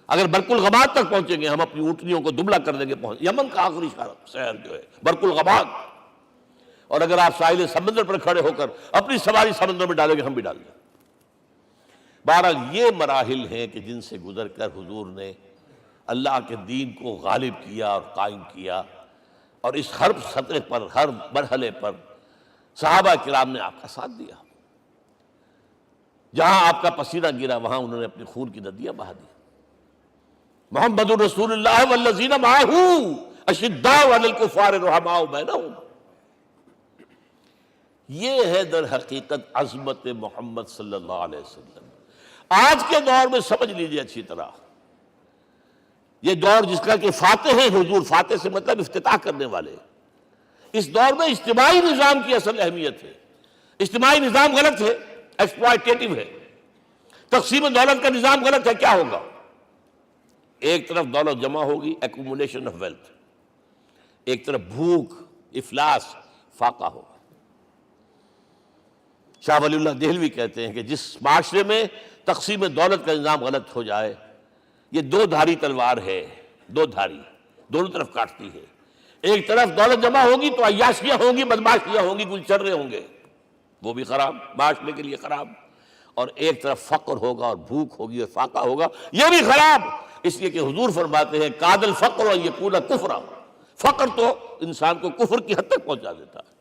اگر برق الغماد تک پہنچیں گے ہم اپنی اونٹنیوں کو دبلا کر دیں گے، یمن کا آخری شہر جو ہے برق الغماد، اور اگر آپ ساحل سمندر پر کھڑے ہو کر اپنی سواری سمندر میں ڈالیں گے ہم بھی ڈال دیں۔ بہرحال یہ مراحل ہیں کہ جن سے گزر کر حضور نے اللہ کے دین کو غالب کیا اور قائم کیا، اور اس ہر سطح پر، ہر مرحلے پر صحابہ کرام نے آپ کا ساتھ دیا، جہاں آپ کا پسینہ گرا وہاں انہوں نے اپنی خون کی ندیاں بہا دی۔ محمد رسول اللہ والذین معہ اشداء علی الکفار رحماء بینہم، یہ ہے در حقیقت عظمت محمد صلی اللہ علیہ وسلم۔ آج کے دور میں سمجھ لیجئے اچھی طرح، یہ دور جس کا کہ فاتح ہے حضور، فاتح سے مطلب افتتاح کرنے والے، اس دور میں اجتماعی نظام کی اصل اہمیت ہے۔ اجتماعی نظام غلط ہے، ایکسپلائٹیٹو ہے، تقسیم دولت کا نظام غلط ہے۔ کیا ہوگا؟ ایک طرف دولت جمع ہوگی، ایکومولیشن آف ویلتھ، ایک طرف بھوک، افلاس، فاقہ ہوگا۔ شاہ ولی اللہ دہلوی کہتے ہیں کہ جس معاشرے میں تقسیم دولت کا نظام غلط ہو جائے، یہ دو دھاری تلوار ہے، دو دھاری، دونوں طرف کاٹتی ہے۔ ایک طرف دولت جمع ہوگی تو عیاشیاں ہوں گی، بدماشیاں ہوں گی، گلچرے ہوں گے، وہ بھی خراب، معاشرے کے لیے خراب، اور ایک طرف فقر ہوگا اور بھوک ہوگی اور فاقہ ہوگا، یہ بھی خراب۔ اس لیے کہ حضور فرماتے ہیں کاد الفقر ان یکون کفرا، فقر تو انسان کو کفر کی حد تک پہنچا دیتا ہے،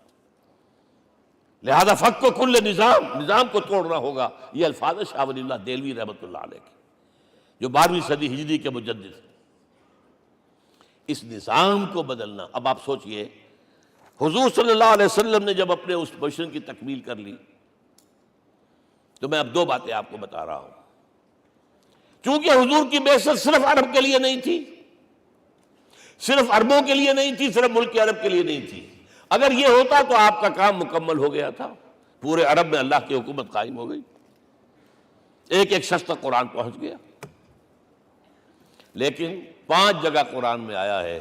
لہذا فق کو کل نظام کو توڑنا ہوگا۔ یہ الفاظ شاہ ولی اللہ دہلوی رحمۃ اللہ علیہ کے، جو 12ویں صدی ہجری کے مجدد ہیں۔ اس نظام کو بدلنا، اب آپ سوچئے حضور صلی اللہ علیہ وسلم نے جب اپنے اس مشن کی تکمیل کر لی، تو میں اب دو باتیں آپ کو بتا رہا ہوں۔ چونکہ حضور کی بعثت صرف عرب کے لیے نہیں تھی، صرف عربوں کے لیے نہیں تھی، صرف ملک عرب کے لیے نہیں تھی۔ اگر یہ ہوتا تو آپ کا کام مکمل ہو گیا تھا، پورے عرب میں اللہ کی حکومت قائم ہو گئی، ایک ایک شخص تک قرآن پہنچ گیا۔ لیکن 5 جگہ قرآن میں آیا ہے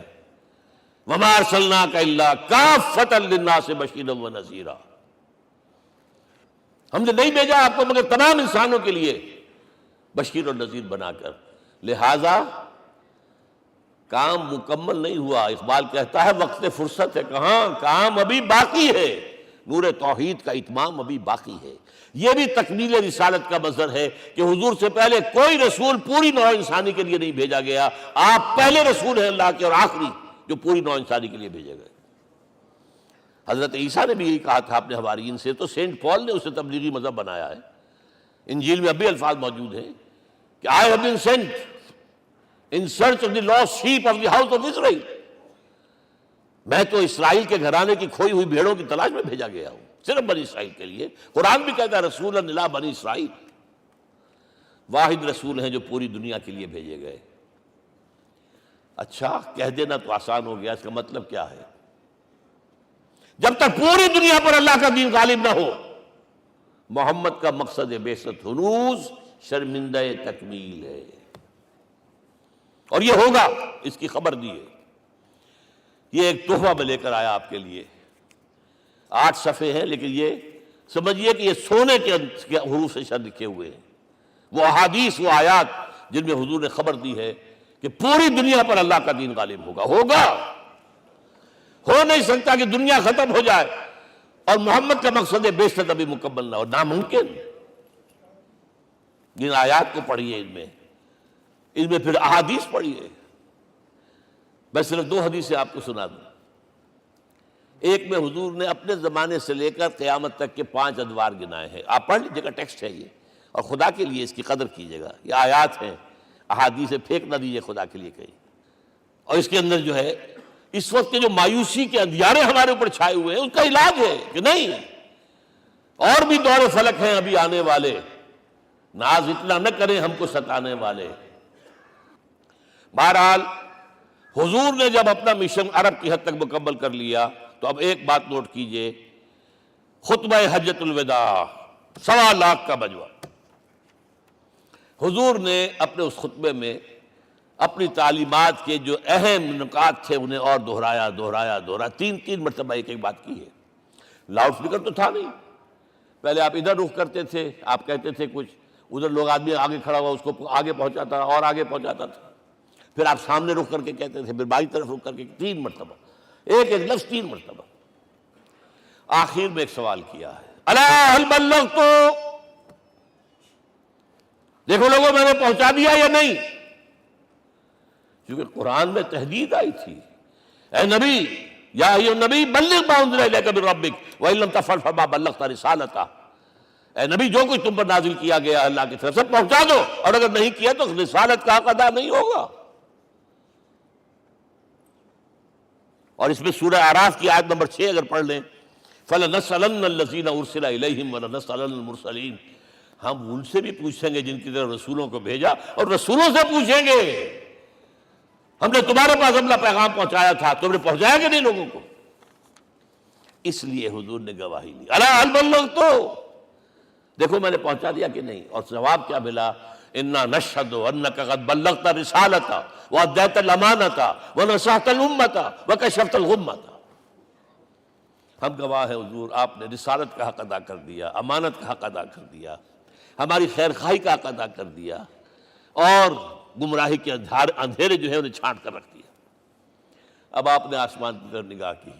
وَمَا أَرْسَلْنَاكَ إِلَّا كَافَّةً لِلنَّاسِ بَشِيرًا وَنَذِيرًا، ہم نے نہیں بھیجا آپ کو مگر تمام انسانوں کے لیے بشیر اور نذیر بنا کر۔ لہذا کام مکمل نہیں ہوا۔ اقبال کہتا ہے وقت فرصت ہے کہاں، کام ابھی باقی ہے، نور توحید کا اتمام ابھی باقی ہے۔ یہ بھی تکمیل رسالت کا مظہر ہے کہ حضور سے پہلے کوئی رسول پوری نوع انسانی کے لیے نہیں بھیجا گیا، آپ پہلے رسول ہیں اللہ کے اور آخری جو پوری نوع انسانی کے لیے بھیجے گئے۔ حضرت عیسیٰ نے بھی یہی کہا تھا اپنے حواریین سے، تو سینٹ پال نے اسے تبلیغی مذہب بنایا ہے۔ انجیل میں اب بھی الفاظ موجود ہیں کہ I have been sent in search of the lost sheep of the house of Israel، میں تو اسرائیل کے گھرانے کی کھوئی ہوئی بھیڑوں کی تلاش میں بھیجا گیا ہوں، صرف بنی اسرائیل کے لیے۔ قرآن بھی کہتا ہے رسولا الی بنی اسرائیل، واحد رسول ہیں جو پوری دنیا کے لیے بھیجے گئے۔ اچھا کہہ دینا تو آسان ہو گیا، اس کا مطلب کیا ہے؟ جب تک پوری دنیا پر اللہ کا دین غالب نہ ہو، محمد کا مقصد بعثت ہنوز شرمندہ تکمیل ہے، اور یہ ہوگا، اس کی خبر دی ہے۔ یہ ایک تحفہ میں لے کر آیا آپ کے لیے، 8 صفحے ہیں، لیکن یہ سمجھیے کہ یہ سونے کے حروف سے شر لکھے ہوئے ہیں، وہ احادیث، وہ آیات جن میں حضور نے خبر دی ہے کہ پوری دنیا پر اللہ کا دین غالب ہوگا۔ ہو نہیں سکتا کہ دنیا ختم ہو جائے اور محمد کا مقصد بعثت ابھی مکمل نہ ہو، ناممکن۔ جن آیات کو پڑھیے، ان میں پھر احادیث پڑھیے۔ میں صرف 2 حدیثیں آپ کو سنا دوں۔ ایک میں حضور نے اپنے زمانے سے لے کر قیامت تک کے 5 ادوار گنائے ہیں، آپ پڑھ لیجیے گا، ٹیکسٹ ہے یہ، اور خدا کے لیے اس کی قدر کیجیے گا، یہ آیات ہیں، احادیث پھینک نہ دیجیے خدا کے لیے کہیں۔ اور اس کے اندر جو ہے اس وقت کے جو مایوسی کے اندھیارے ہمارے اوپر چھائے ہوئے ہیں، اس کا علاج ہے کہ نہیں، اور بھی دور فلک ہیں ابھی آنے والے، ناز اتنا نہ کریں ہم کو ستانے والے۔ بہرحال حضور نے جب اپنا مشن عرب کی حد تک مکمل کر لیا تو اب ایک بات نوٹ کیجئے، خطبہ حجۃ الوداع 1.25 لاکھ کا مجمع، حضور نے اپنے اس خطبے میں اپنی تعلیمات کے جو اہم نکات تھے انہیں اور دہرایا، تین مرتبہ ایک بات کی ہے۔ لاؤڈ سپیکر تو تھا نہیں، پہلے آپ ادھر رخ کرتے تھے، آپ کہتے تھے کچھ، ادھر لوگ آدمی آگے کھڑا ہوا اس کو آگے پہنچاتا اور آگے پہنچاتا تھا، پھر آپ سامنے رخ کر کے کہتے تھے، پھر بائیں طرف رخ کر کے 3 مرتبہ، ایک لفظ 3 مرتبہ۔ آخر میں ایک سوال کیا ہے، الا هل بلغت، دیکھو لوگوں میں نے پہنچا دیا یا نہیں؟ کیونکہ قرآن میں تحدید آئی تھی، اے نبی، یا ایھا النبی بلغ ما انزل الیک من ربک وان لم تفعل فما بلغت رسالتہ، اے نبی جو کچھ تم پر نازل کیا گیا اللہ کی طرف سے پہنچا دو، اور اگر نہیں کیا تو رسالت کا حق ادا نہیں ہوگا۔ اور اس میں سورہ اعراف کی آیت نمبر 6 اگر پڑھ لیں، فَلَنَسْأَلَنَّ الَّذِينَ أُرْسِلَ إِلَيْهِمْ وَلَنَسْأَلَنَّ الْمُرْسَلِينَ، ہم ان سے بھی پوچھیں گے جن کی طرف رسولوں کو بھیجا، اور رسولوں سے پوچھیں گے ہم نے تمہارے پاس اپنا پیغام پہنچایا تھا، تم نے پہنچایا کہ نہیں لوگوں کو؟ اس لیے حضور نے گواہی دی، الا هل بلغت، دیکھو میں نے پہنچا دیا کہ نہیں؟ اور جواب کیا ملا؟ انا نشہد انک قد بلغت الرسالۃ وادیت الامانۃ ونصحت الامۃ وکشفت الغمۃ، ہم گواہ ہیں حضور آپ نے رسالت کا حق ادا کر دیا، امانت کا حق ادا کر دیا، ہماری خیر خواہی کا حق ادا کر دیا، اور گمراہی کے اندھیرے جو ہے انہیں چھانٹ کر رکھ دیا۔ اب آپ نے آسمان کی طرف نگاہ کی،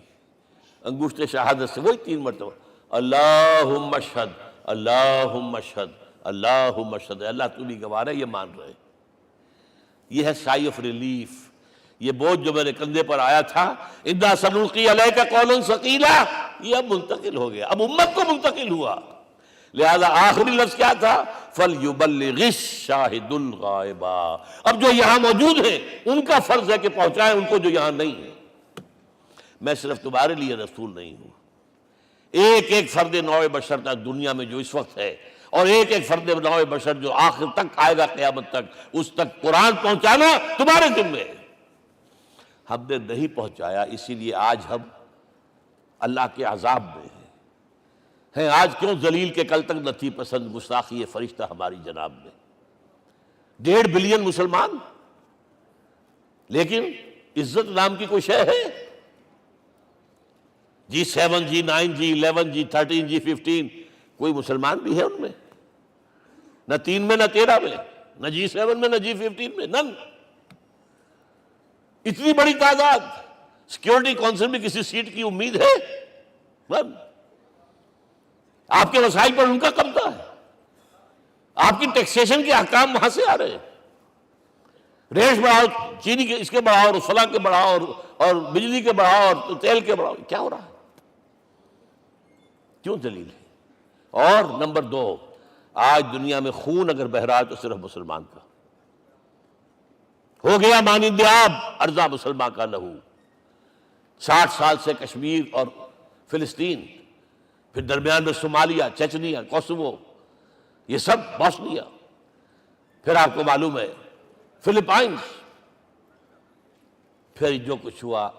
انگشت شہادت سے وہی 3 مرتبہ، اللہم اشہد، اللہم اشہد، اللہم اشہد، اللہ تو بھی گواہ ہے، یہ مان رہے۔ یہ ہے سائی آف ریلیف، یہ بوجھ جو میرے کندھے پر آیا تھا، انا سنلقی علیک قولا ثقیلا، یہ اب منتقل ہو گیا، اب امت کو منتقل ہوا۔ لہذا آخری لفظ کیا تھا؟ فَلْيُبَلِّغِ الشَّاهِدُ الْغَائِبَ، اب جو یہاں موجود ہیں ان کا فرض ہے کہ پہنچائیں ان کو جو یہاں نہیں ہے۔ میں صرف تمہارے لیے رسول نہیں ہوں، ایک فرد نوع بشر تک دنیا میں جو اس وقت ہے، اور ایک فرد نوع بشر جو آخر تک آئے گا قیامت تک، اس تک قرآن پہنچانا تمہارے ذمہ ہے۔ ہم نے نہیں پہنچایا، اسی لیے آج ہم اللہ کے عذاب میں ہیں۔ آج کیوں ذلیل کے کل تک نہ تھی پسند گستاخی فرشتہ ہماری جناب میں؟ 1.5 بلین مسلمان، لیکن عزت نام کی کوئی شے ہے؟ G7 G9 G11 G13 G15 کوئی مسلمان بھی ہے ان میں؟ نہ 3 میں نہ 13 میں، نہ G7 میں نہ G15 میں، نن۔ اتنی بڑی تعداد، سیکیورٹی کونسل میں کسی سیٹ کی امید ہے؟ نن۔ آپ کے وسائل پر ان کا قبضہ ہے، آپ کی ٹیکسیشن کے احکام وہاں سے آ رہے ہیں، ریٹس بڑھاؤ، چینی کے اس کے بڑھاؤ، اور فلاں کے بڑھاؤ، اور بجلی کے بڑھاؤ، اور تیل کے بڑھاؤ، کیا ہو رہا ہے؟ کیوں ذلیل ہے؟ اور نمبر 2، آج دنیا میں خون اگر بہ رہا ہے تو صرف مسلمان کا ہو گیا، مانند آب ارضا مسلمان کا لہو۔ 60 سال سے کشمیر اور فلسطین، پھر درمیان میں صومالیہ، چچنیا، کوسوو، یہ سب بوسنیا، پھر آپ کو معلوم ہے فلپائنس، پھر جو کچھ ہوا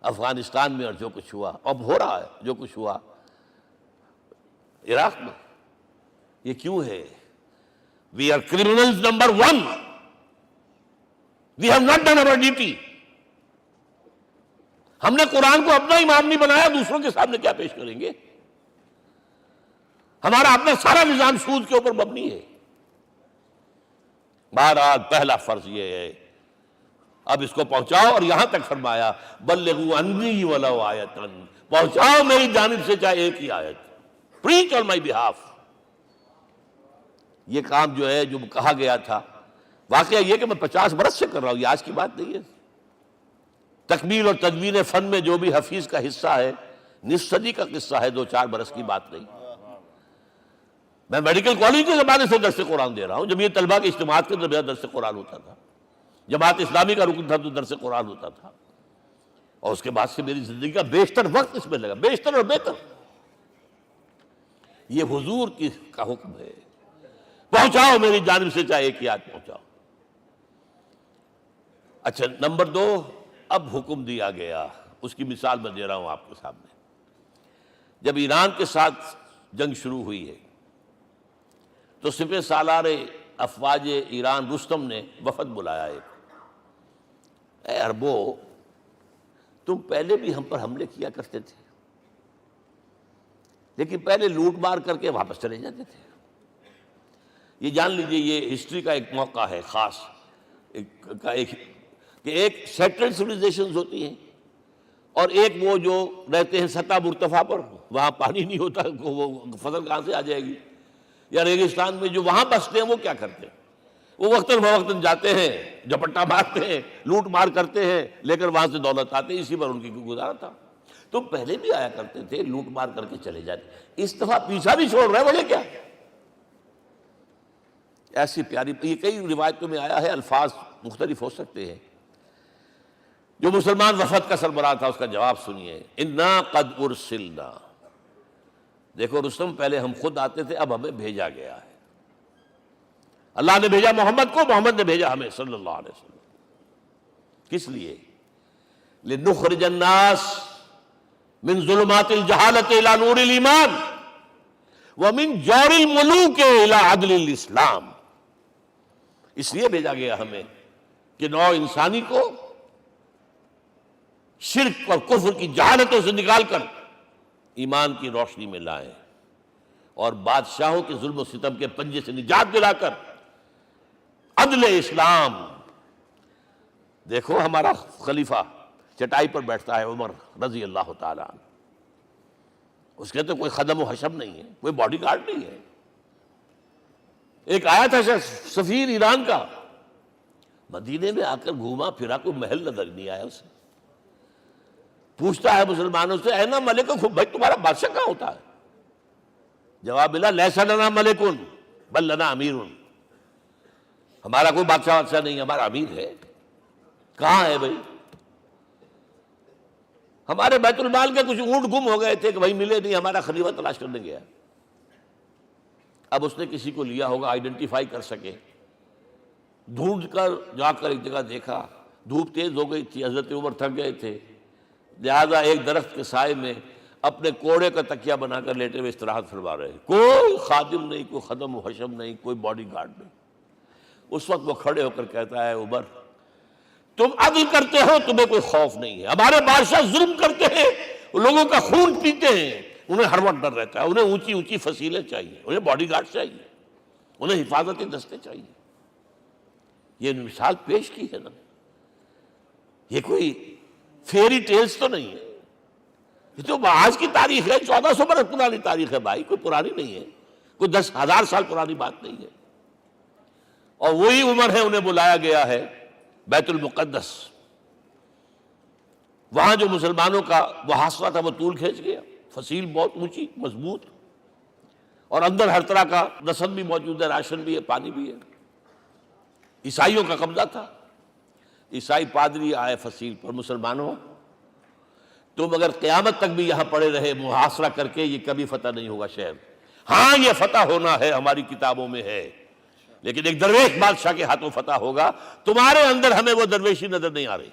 افغانستان میں، اور جو کچھ ہوا اب ہو رہا ہے، جو کچھ ہوا عراق میں۔ یہ کیوں ہے؟ We are criminals number 1. We have not done our duty. ہم نے قرآن کو اپنا امام نہیں بنایا، دوسروں کے سامنے کیا پیش کریں گے؟ ہمارا اپنا سارا نظام سود کے اوپر مبنی ہے۔ بہرحال پہلا فرض یہ ہے، اب اس کو پہنچاؤ، اور یہاں تک فرمایا بلغوا عنی ولو آیۃ، پہنچاؤ میری جانب سے چاہے ایک ہی آیت، preach on my behalf۔ یہ کام جو ہے، جو کہا گیا تھا، واقعہ یہ کہ میں 50 برس سے کر رہا ہوں، یہ آج کی بات نہیں ہے۔ تکمیل اور تدوین فن میں جو بھی حفیظ کا حصہ ہے، نصف صدی کا قصہ ہے، 2-4 برس کی بات نہیں۔ میں میڈیکل کالج کے زمانے سے درس قرآن دے رہا ہوں، جب یہ طلبہ کے اجتماعات کے درمیان درس قرآن ہوتا تھا، جماعت اسلامی کا رکن تھا تو درس قرآن ہوتا تھا، اور اس کے بعد سے میری زندگی کا بیشتر وقت اس میں لگا، بیشتر اور بہتر۔ یہ حضور کا حکم ہے، پہنچاؤ میری جانب سے چاہے ایک ہی آیت پہنچاؤ۔ اچھا، نمبر 2، اب حکم دیا گیا، اس کی مثال میں دے رہا ہوں آپ کے سامنے۔ جب ایران کے ساتھ جنگ شروع ہوئی ہے تو سپہ سالار افواج ایران رستم نے وفد بلایا ایک، اے عربو، تم پہلے بھی ہم پر حملے کیا کرتے تھے، لیکن پہلے لوٹ مار کر کے واپس چلے جاتے تھے۔ یہ جان لیجئے یہ ہسٹری کا ایک موقع ہے خاص کہ ایک سیٹلڈ سویلائزیشنز ہوتی ہیں اور ایک وہ جو رہتے ہیں سطح مرتفع پر، وہاں پانی نہیں ہوتا، وہ فصل کہاں سے آ جائے گی، یا ریگستان میں جو وہاں بستے ہیں وہ کیا کرتے ہیں، وہ وقتاً فوقتاً جاتے ہیں، جھپٹا مارتے ہیں، لوٹ مار کرتے ہیں، لے کر وہاں سے دولت آتے ہیں، اسی پر ان کی گزارا تھا۔ تم پہلے بھی آیا کرتے تھے، لوٹ مار کر کے چلے جاتے، اس دفعہ پیچھا بھی چھوڑ رہے، وجہ کیا؟ ایسی پیاری، یہ کئی روایتوں میں آیا ہے، الفاظ مختلف ہو سکتے ہیں۔ جو مسلمان وفد کا سربراہ تھا اس کا جواب سنیے، انا قد ارسلنا، دیکھو رستم، پہلے ہم خود آتے تھے، اب ہمیں بھیجا گیا ہے، اللہ نے بھیجا محمد کو، محمد نے بھیجا ہمیں صلی اللہ علیہ وسلم۔ کس لیے؟ لنخرج الناس من ظلمات الجہالت الى نور الایمان ومن جور الملوک الى عدل الاسلام، اس لیے بھیجا گیا ہمیں کہ نوع انسانی کو شرک اور کفر کی جہالتوں سے نکال کر ایمان کی روشنی میں لائیں، اور بادشاہوں کے ظلم و ستم کے پنجے سے نجات دلا کر عدل اسلام۔ دیکھو ہمارا خلیفہ چٹائی پر بیٹھتا ہے، عمر رضی اللہ تعالیٰ عنہ، اس کے تو کوئی خدم و حشم نہیں ہے، کوئی باڈی گارڈ نہیں ہے۔ ایک آیا تھا سفیر ایران کا، مدینے میں آ کر گھوما پھرا، کوئی محل نظر نہیں آیا اسے، پوچھتا ہے مسلمانوں سے، اینا ملککم، بھائی تمہارا بادشاہ کہاں ہوتا ہے؟ جواب ملا، لیس لنا ملکن بل لنا امیر، ہمارا کوئی بادشاہ نہیں، ہمارا امیر ہے۔ کہاں ہے بھائی؟ ہمارے بیت المال کے کچھ اونٹ گم ہو گئے تھے کہ بھائی ملے نہیں، ہمارا خلیفہ تلاش کرنے گیا۔ اب اس نے کسی کو لیا ہوگا، آئیڈینٹیفائی کر سکے، ڈھونڈ کر جا کر ایک جگہ دیکھا، دھوپ تیز ہو گئی تھی، حضرت عمر تھک گئے تھے، لہذا ایک درخت کے سائے میں اپنے کوڑے کا تکیہ بنا کر لیٹے ہوئے استراحت فرما رہے، کوئی خادم نہیں، کوئی خدم و حشم نہیں، کوئی باڈی گارڈ نہیں۔ اس وقت وہ کھڑے ہو کر کہتا ہے، عمر تم عدل کرتے ہو، تمہیں کوئی خوف نہیں ہے، ہمارے بادشاہ ظلم کرتے ہیں، لوگوں کا خون پیتے ہیں، انہیں ہر وقت ڈر رہتا ہے، انہیں اونچی اونچی فصیلیں چاہیے، انہیں باڈی گارڈ چاہیے، انہیں حفاظتی دستے چاہیے۔ یہ مثال پیش کی ہے نا، یہ کوئی فیری ٹیلز تو نہیں ہے، یہ تو آج کی تاریخ ہے، 1400 برس پرانی تاریخ ہے بھائی، کوئی پرانی نہیں ہے، کوئی 10,000 سال پرانی بات نہیں ہے۔ اور وہی عمر ہے، انہیں بلایا گیا ہے بیت المقدس، وہاں جو مسلمانوں کا محاصرہ تھا وہ طول کھینچ گیا، فصیل بہت اونچی مضبوط، اور اندر ہر طرح کا رسد بھی موجود ہے، راشن بھی ہے، پانی بھی ہے، عیسائیوں کا قبضہ تھا۔ عیسائی پادری آئے فصیل پر، مسلمانوں تم اگر قیامت تک بھی یہاں پڑے رہے محاصرہ کر کے، یہ کبھی فتح نہیں ہوگا شہر، ہاں یہ فتح ہونا ہے، ہماری کتابوں میں ہے، لیکن ایک درویش بادشاہ کے ہاتھوں فتح ہوگا، تمہارے اندر ہمیں وہ درویشی نظر نہیں آ رہی۔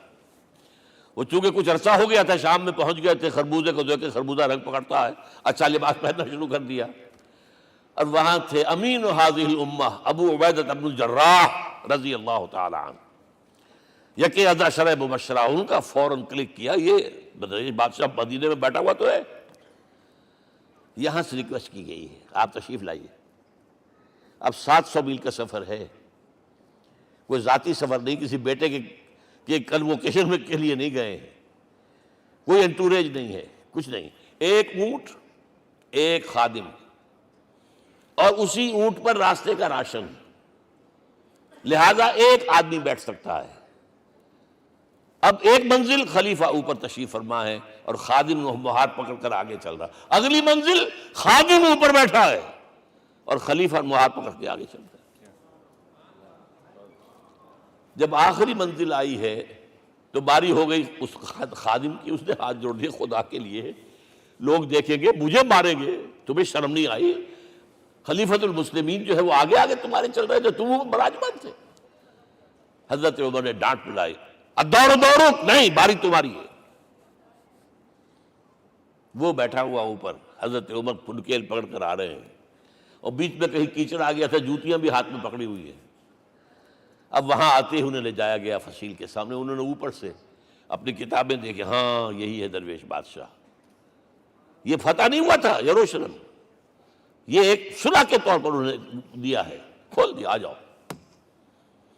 وہ چونکہ کچھ عرصہ ہو گیا تھا، شام میں پہنچ گئے تھے، خربوزے کو دیکھ کے خربوزہ رنگ پکڑتا ہے، اچھا لباس پہننا شروع کر دیا، اور وہاں تھے امین هذه الامہ ابو عبیدہ بن الجراح رضی اللہ تعالی عنہ، یکے ازا شرع مبشرہ، ان کا فوراً کلک کیا، یہ بادشاہ مدینے میں بیٹھا ہوا تو ہے، یہاں سے ریکویسٹ کی گئی ہے آپ تشریف لائیے۔ اب 700 میل کا سفر ہے، کوئی ذاتی سفر نہیں، کسی بیٹے کے کنووکیشن میں کے لیے نہیں گئے ہیں، کوئی انٹوریج نہیں ہے، کچھ نہیں، ایک اونٹ، ایک خادم، اور اسی اونٹ پر راستے کا راشن، لہذا ایک آدمی بیٹھ سکتا ہے۔ اب ایک منزل خلیفہ اوپر تشریف فرما ہے اور خادم ہاتھ پکڑ کر آگے چل رہا، اگلی منزل خادم اوپر بیٹھا ہے اور خلیفہ ہاتھ پکڑ کے آگے چل رہا ہے۔ جب آخری منزل آئی ہے تو باری ہو گئی اس خادم کی، اس نے ہاتھ جوڑ دیے، خدا کے لیے لوگ دیکھیں گے، مجھے ماریں گے، تمہیں شرم نہیں آئی؟ خلیفۃ المسلمین جو ہے وہ آگے آگے تمہارے چل رہے تھے، تم براجمان تھے۔ حضرت عمر نے ڈانٹ پلائی، اب دوڑو نہیں، باری تمہاری ہے۔ وہ بیٹھا ہوا اوپر، حضرت عمر پھنکیل پکڑ کر آ رہے ہیں، اور بیچ میں کہیں کیچڑ آ گیا تھا، جوتیاں بھی ہاتھ میں پکڑی ہوئی ہیں۔ اب وہاں آتے ہی انہیں لے جایا گیا فصیل کے سامنے، انہوں نے اوپر سے اپنی کتابیں دیکھیں، ہاں یہی ہے درویش بادشاہ، یہ فتح نہیں ہوا تھا یروشلم، یہ ایک صلح کے طور پر انہوں نے دیا ہے، کھول دیا، آ جاؤ۔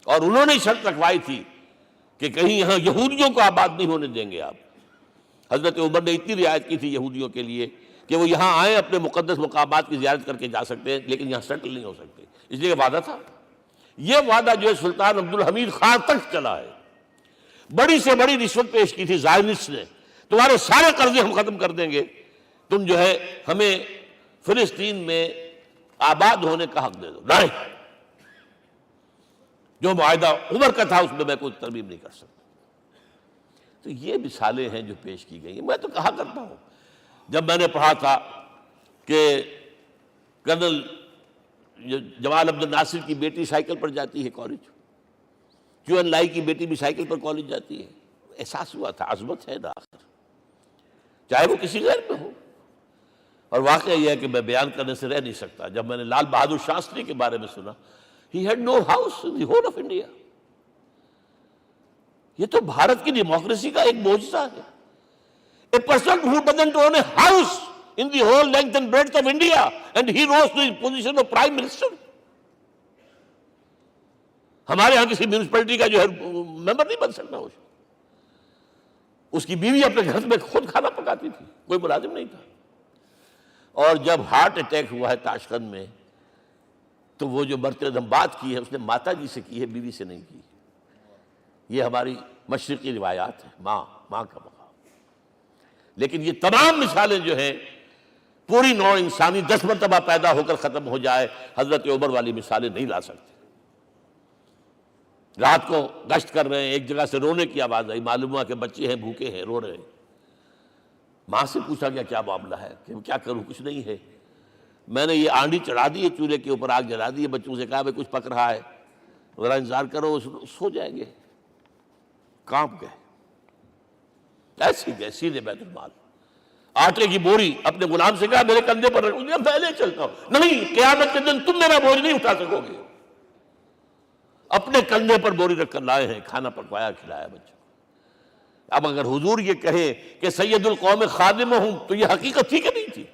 اور انہوں نے شرط رکھوائی تھی کہ کہیں یہاں یہودیوں کو آباد نہیں ہونے دیں گے آپ۔ حضرت عمر نے اتنی رعایت کی تھی یہودیوں کے لیے کہ وہ یہاں آئیں، اپنے مقدس مقامات کی زیارت کر کے جا سکتے ہیں، لیکن یہاں سیٹل نہیں ہو سکتے، اس لیے وعدہ تھا۔ یہ وعدہ جو ہے سلطان عبدالحمید خان تک چلا ہے۔ بڑی سے بڑی رشوت پیش کی تھی زائنسٹ نے، تمہارے سارے قرضے ہم ختم کر دیں گے، تم جو ہے ہمیں فلسطین میں آباد ہونے کا حق دے دو۔ نہیں، جو معاہدہ عمر کا تھا اس میں میں کوئی ترمیم نہیں کر سکتا۔ تو یہ مثالیں ہیں جو پیش کی گئی ہیں۔ میں تو کہا کرتا ہوں، جب میں نے پڑھا تھا کہ کرنل جمال عبد الناصر کی بیٹی سائیکل پر جاتی ہے کالج، کیو این لائی کی بیٹی بھی سائیکل پر کالج جاتی ہے، احساس ہوا تھا عظمت ہے نا آخر، چاہے وہ کسی غیر میں ہو۔ اور واقعہ یہ ہے کہ میں بیان کرنے سے رہ نہیں سکتا، جب میں نے لال بہادر شاستری کے بارے میں سنا، he had no house in the whole of India۔ یہ تو بھارت کی ڈیموکریسی کا ایک معجزہ ہے۔ A person who doesn't own a house in the whole length and breadth of India and he rose to the position of prime minister۔ ہمارے ہاں کسی میونسپلٹی کا جو ہے ممبر نہیں بن سکتا، اس کی بیوی اپنے گھر میں خود کھانا پکاتی تھی، کوئی ملازم نہیں تھا۔ اور جب ہارٹ اٹیک ہوا ہے تاشقند میں، تو وہ جو مرتے دم بات کی ہے اس نے ماتا جی سے کی ہے، بیوی سے نہیں کی۔ یہ ہماری مشرقی روایات ہیں، ماں کا مقام۔ لیکن یہ تمام مثالیں جو ہیں، پوری نوع انسانی 10 مرتبہ پیدا ہو کر ختم ہو جائے، حضرت عمر والی مثالیں نہیں لا سکتے۔ رات کو گشت کر رہے ہیں، ایک جگہ سے رونے کی آواز آئی، معلوم ہوا کہ بچے ہیں، بھوکے ہیں، رو رہے ہیں۔ ماں سے پوچھا گیا کیا معاملہ ہے، کہ کیا کروں، کچھ نہیں ہے، میں نے یہ آنڈی چڑھا دی ہے، چولہے کے اوپر آگ جلا دی ہے، بچوں سے کہا بھائی کچھ پک رہا ہے، ذرا انتظار کرو، سو جائیں گے۔ کانپ گئے، ایسے گئے سیدھے بیت المال، آٹے کی بوری اپنے غلام سے کہا میرے کندھے پر رکھ، میں پہلے چلتا ہوں۔ نہیں، قیامت کے دن تم میرا بوجھ نہیں اٹھا سکو گے۔ اپنے کندھے پر بوری رکھ کر لائے ہیں، کھانا پکوایا، کھلایا بچوں کو۔ اب اگر حضور یہ کہے کہ سید القوم خادمہم، تو یہ حقیقت تھی کہ نہیں تھی؟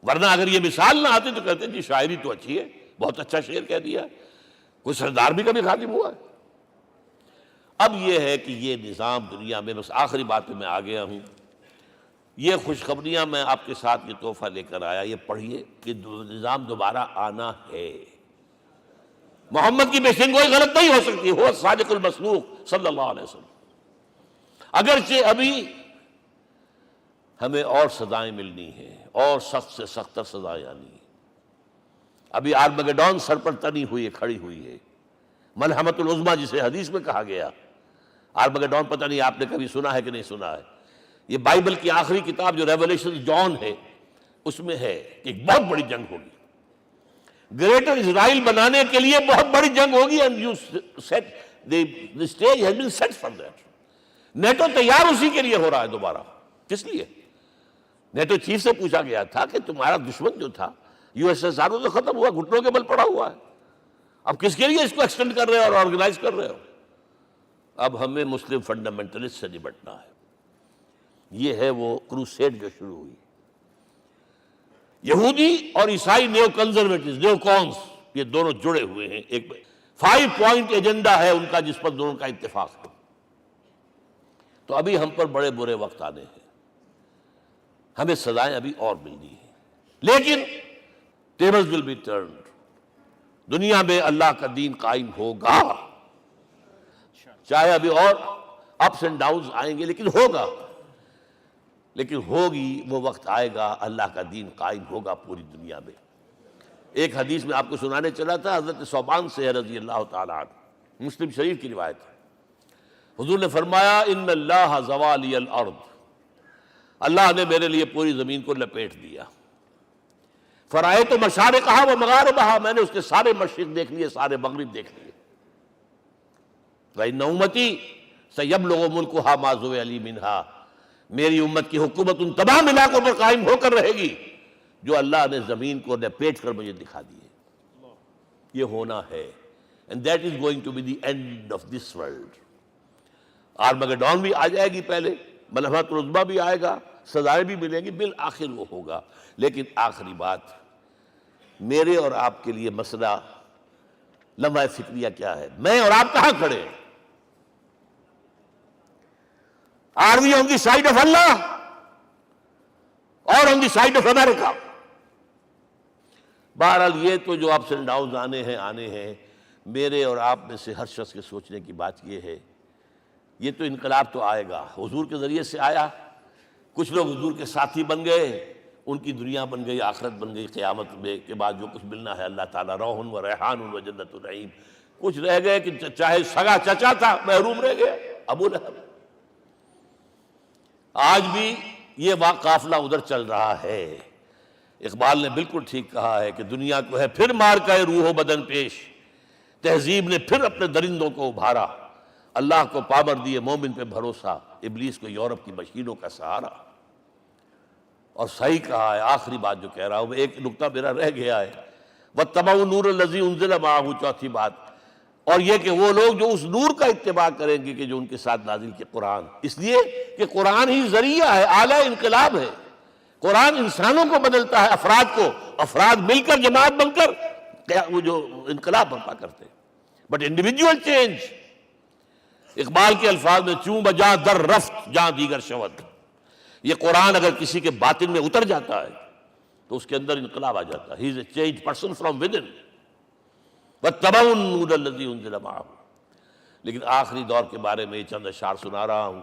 ورنہ اگر یہ مثال نہ آتی تو کہتے جی شاعری تو اچھی ہے، بہت اچھا شعر کہہ دیا، کوئی سردار بھی کبھی خادم ہوا ہے۔ اب یہ ہے کہ یہ نظام دنیا میں، بس آخری بات پہ میں آ گیا ہوں، یہ خوشخبریاں میں آپ کے ساتھ یہ تحفہ لے کر آیا، یہ پڑھیے کہ نظام دوبارہ آنا ہے۔ محمد کی پیشن گوئی غلط نہیں ہو سکتی، وہ صادق المصدوق صلی اللہ علیہ وسلم۔ اگرچہ ابھی ہمیں اور سزائیں ملنی ہیں، اور سخت سے سختر سزائیں آنی ہیں۔ ابھی آرمگڈون سر پر تنی ہوئی ہے، کھڑی ہوئی ہے، ملحمۃ العظمیٰ جسے حدیث میں کہا گیا۔ آرمگڈون پتہ نہیں آپ نے کبھی سنا ہے کہ نہیں سنا ہے؟ یہ بائبل کی آخری کتاب جو ریولیشن جان ہے، اس میں ہے کہ ایک بہت بڑی جنگ ہوگی، گریٹر اسرائیل بنانے کے لیے بہت بڑی جنگ ہوگی، and you set the stage has been set for that۔ NATO تیار اسی کے لیے ہو رہا ہے دوبارہ۔ کس لیے؟ نیٹو چیف سے پوچھا گیا تھا کہ تمہارا دشمن جو تھا USSR تو ختم ہوا، گھٹنوں کے بل پڑا ہوا ہے، اب کس کے لیے اس کو ایکسٹینڈ کر رہے ہو اور آرگنائز کر رہے ہو؟ اب ہمیں مسلم فنڈامنٹلسٹ سے نمٹنا ہے۔ یہ ہے وہ کروسیڈ جو شروع ہوئی۔ یہودی اور عیسائی نیو کنزرویٹوز، نیو کونس، یہ دونوں جڑے ہوئے ہیں، ایک 5 پوائنٹ ایجنڈا ہے ان کا جس پر دونوں کا اتفاق ہے۔ تو ابھی ہم پر بڑے برے وقت آنے ہیں، ہمیں سزائیں ابھی اور ملنی ہیں، لیکن ٹیبلز ول بی ٹرنڈ، دنیا میں اللہ کا دین قائم ہوگا، چاہے ابھی اور اپس اینڈ ڈاؤنز آئیں گے، لیکن ہوگا، لیکن ہوگی، وہ وقت آئے گا اللہ کا دین قائم ہوگا پوری دنیا میں۔ ایک حدیث میں آپ کو سنانے چلا تھا، حضرت ثوبان سے رضی اللہ تعالیٰ عنہ، مسلم شریف کی روایت ہے، حضور نے فرمایا ان اللہ زوالی الارض، اللہ نے میرے لیے پوری زمین کو لپیٹ دیا، فرائیت مشارقہا و مغاربہا، میں نے اس کے سارے مشرق دیکھ لیے، سارے مغرب دیکھ لیے، وَإِنَّ أُمَّتِي سَيَبْلُغُ مُلْكُهَا مَا زُوِّئَ لِي مِنْهَا، میری امت کی حکومت ان تمام علاقوں پر قائم ہو کر رہے گی جو اللہ نے زمین کو لپیٹ کر مجھے دکھا دی ہے. یہ ہونا ہے. And that is going to be the end of this world. Armageddon بھی آ جائے گی پہلے، ملحمۃ العظمیٰ بھی آئے گا، سزائیں بھی ملیں گی، بالآخر وہ ہوگا. لیکن آخری بات، میرے اور آپ کے لیے مسئلہ لمحہ فکریہ کیا ہے؟ میں اور آپ کہاں کھڑے ہیں؟ Are we on the side of Allah or on the side of America? بہرحال یہ تو جو اپس اینڈ ڈاؤنز آنے ہیں، میرے اور آپ میں سے ہر شخص کے سوچنے کی بات یہ ہے، یہ تو انقلاب تو آئے گا، حضور کے ذریعے سے آیا، کچھ لوگ حضور کے ساتھی بن گئے، ان کی دنیا بن گئی، آخرت بن گئی، قیامت میں کے بعد جو کچھ ملنا ہے اللہ تعالیٰ روح و ریحان و جنت النعیم. کچھ رہ گئے کہ چاہے سگا چچا تھا محروم رہ گئے، ابو لہب. آج بھی یہ قافلہ ادھر چل رہا ہے. اقبال نے بالکل ٹھیک کہا ہے کہ دنیا کو ہے پھر مار کا روح و بدن پیش، تہذیب نے پھر اپنے درندوں کو ابھارا، اللہ کو پامر دیے مومن پہ بھروسہ، ابلیس کو یورپ کی مشینوں کا سہارا. اور صحیح کہا ہے، آخری بات جو کہہ رہا ہوں، ایک نقطہ میرا رہ گیا ہے، وَاتَّبَعُوا النُّورَ الَّذِي أُنزِلَ مَعَهُ، چوتھی بات، اور یہ کہ وہ لوگ جو اس نور کا اتباع کریں گے کہ جو ان کے ساتھ نازل کیا قرآن، اس لیے کہ قرآن ہی ذریعہ ہے، آلہ انقلاب ہے. قرآن انسانوں کو بدلتا ہے، افراد کو، افراد مل کر جماعت بن کر وہ جو انقلاب برپا کرتے ہیں. بٹ انڈیویجول چینج، اقبال کے الفاظ میں چوں بجا در رفت جہاں دیگر شود، یہ قرآن اگر کسی کے باطن میں اتر جاتا ہے تو اس کے اندر انقلاب آ جاتا ہے. He is a change person from within. وَاتَّبَعُوا النُّورَ الَّذِي أُنزِلَ مَعَهُ. لیکن آخری دور کے بارے میں یہ چند اشعار سنا رہا ہوں.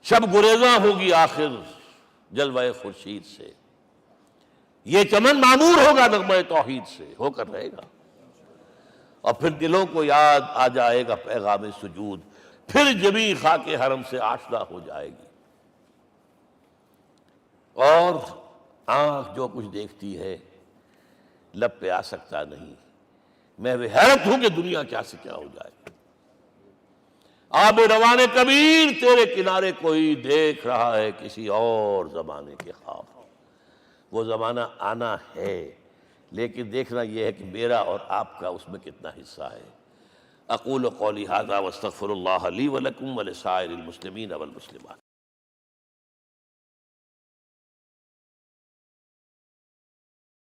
شب گریزاں ہوگی آخر جلوہ خورشید سے، یہ چمن معمور ہوگا نغمہ توحید سے، ہو کر رہے گا. اور پھر دلوں کو یاد آ جائے گا پیغام سجود، پھر جبیں خاک حرم سے آشنا ہو جائے گی. اور آنکھ جو کچھ دیکھتی ہے لب پہ آ سکتا نہیں. میں وہ حیرت ہوں کہ دنیا کیا سے کیا ہو جائے. آب روان کبیر تیرے کنارے کوئی دیکھ رہا ہے کسی اور زمانے کے خواب. وہ زمانہ آنا ہے، لیکن دیکھنا یہ ہے کہ میرا اور آپ کا اس میں کتنا حصہ ہے. اقول قولی ھذا واستغفر اللہ لی ولکم ولسائر المسلمین والمسلمات.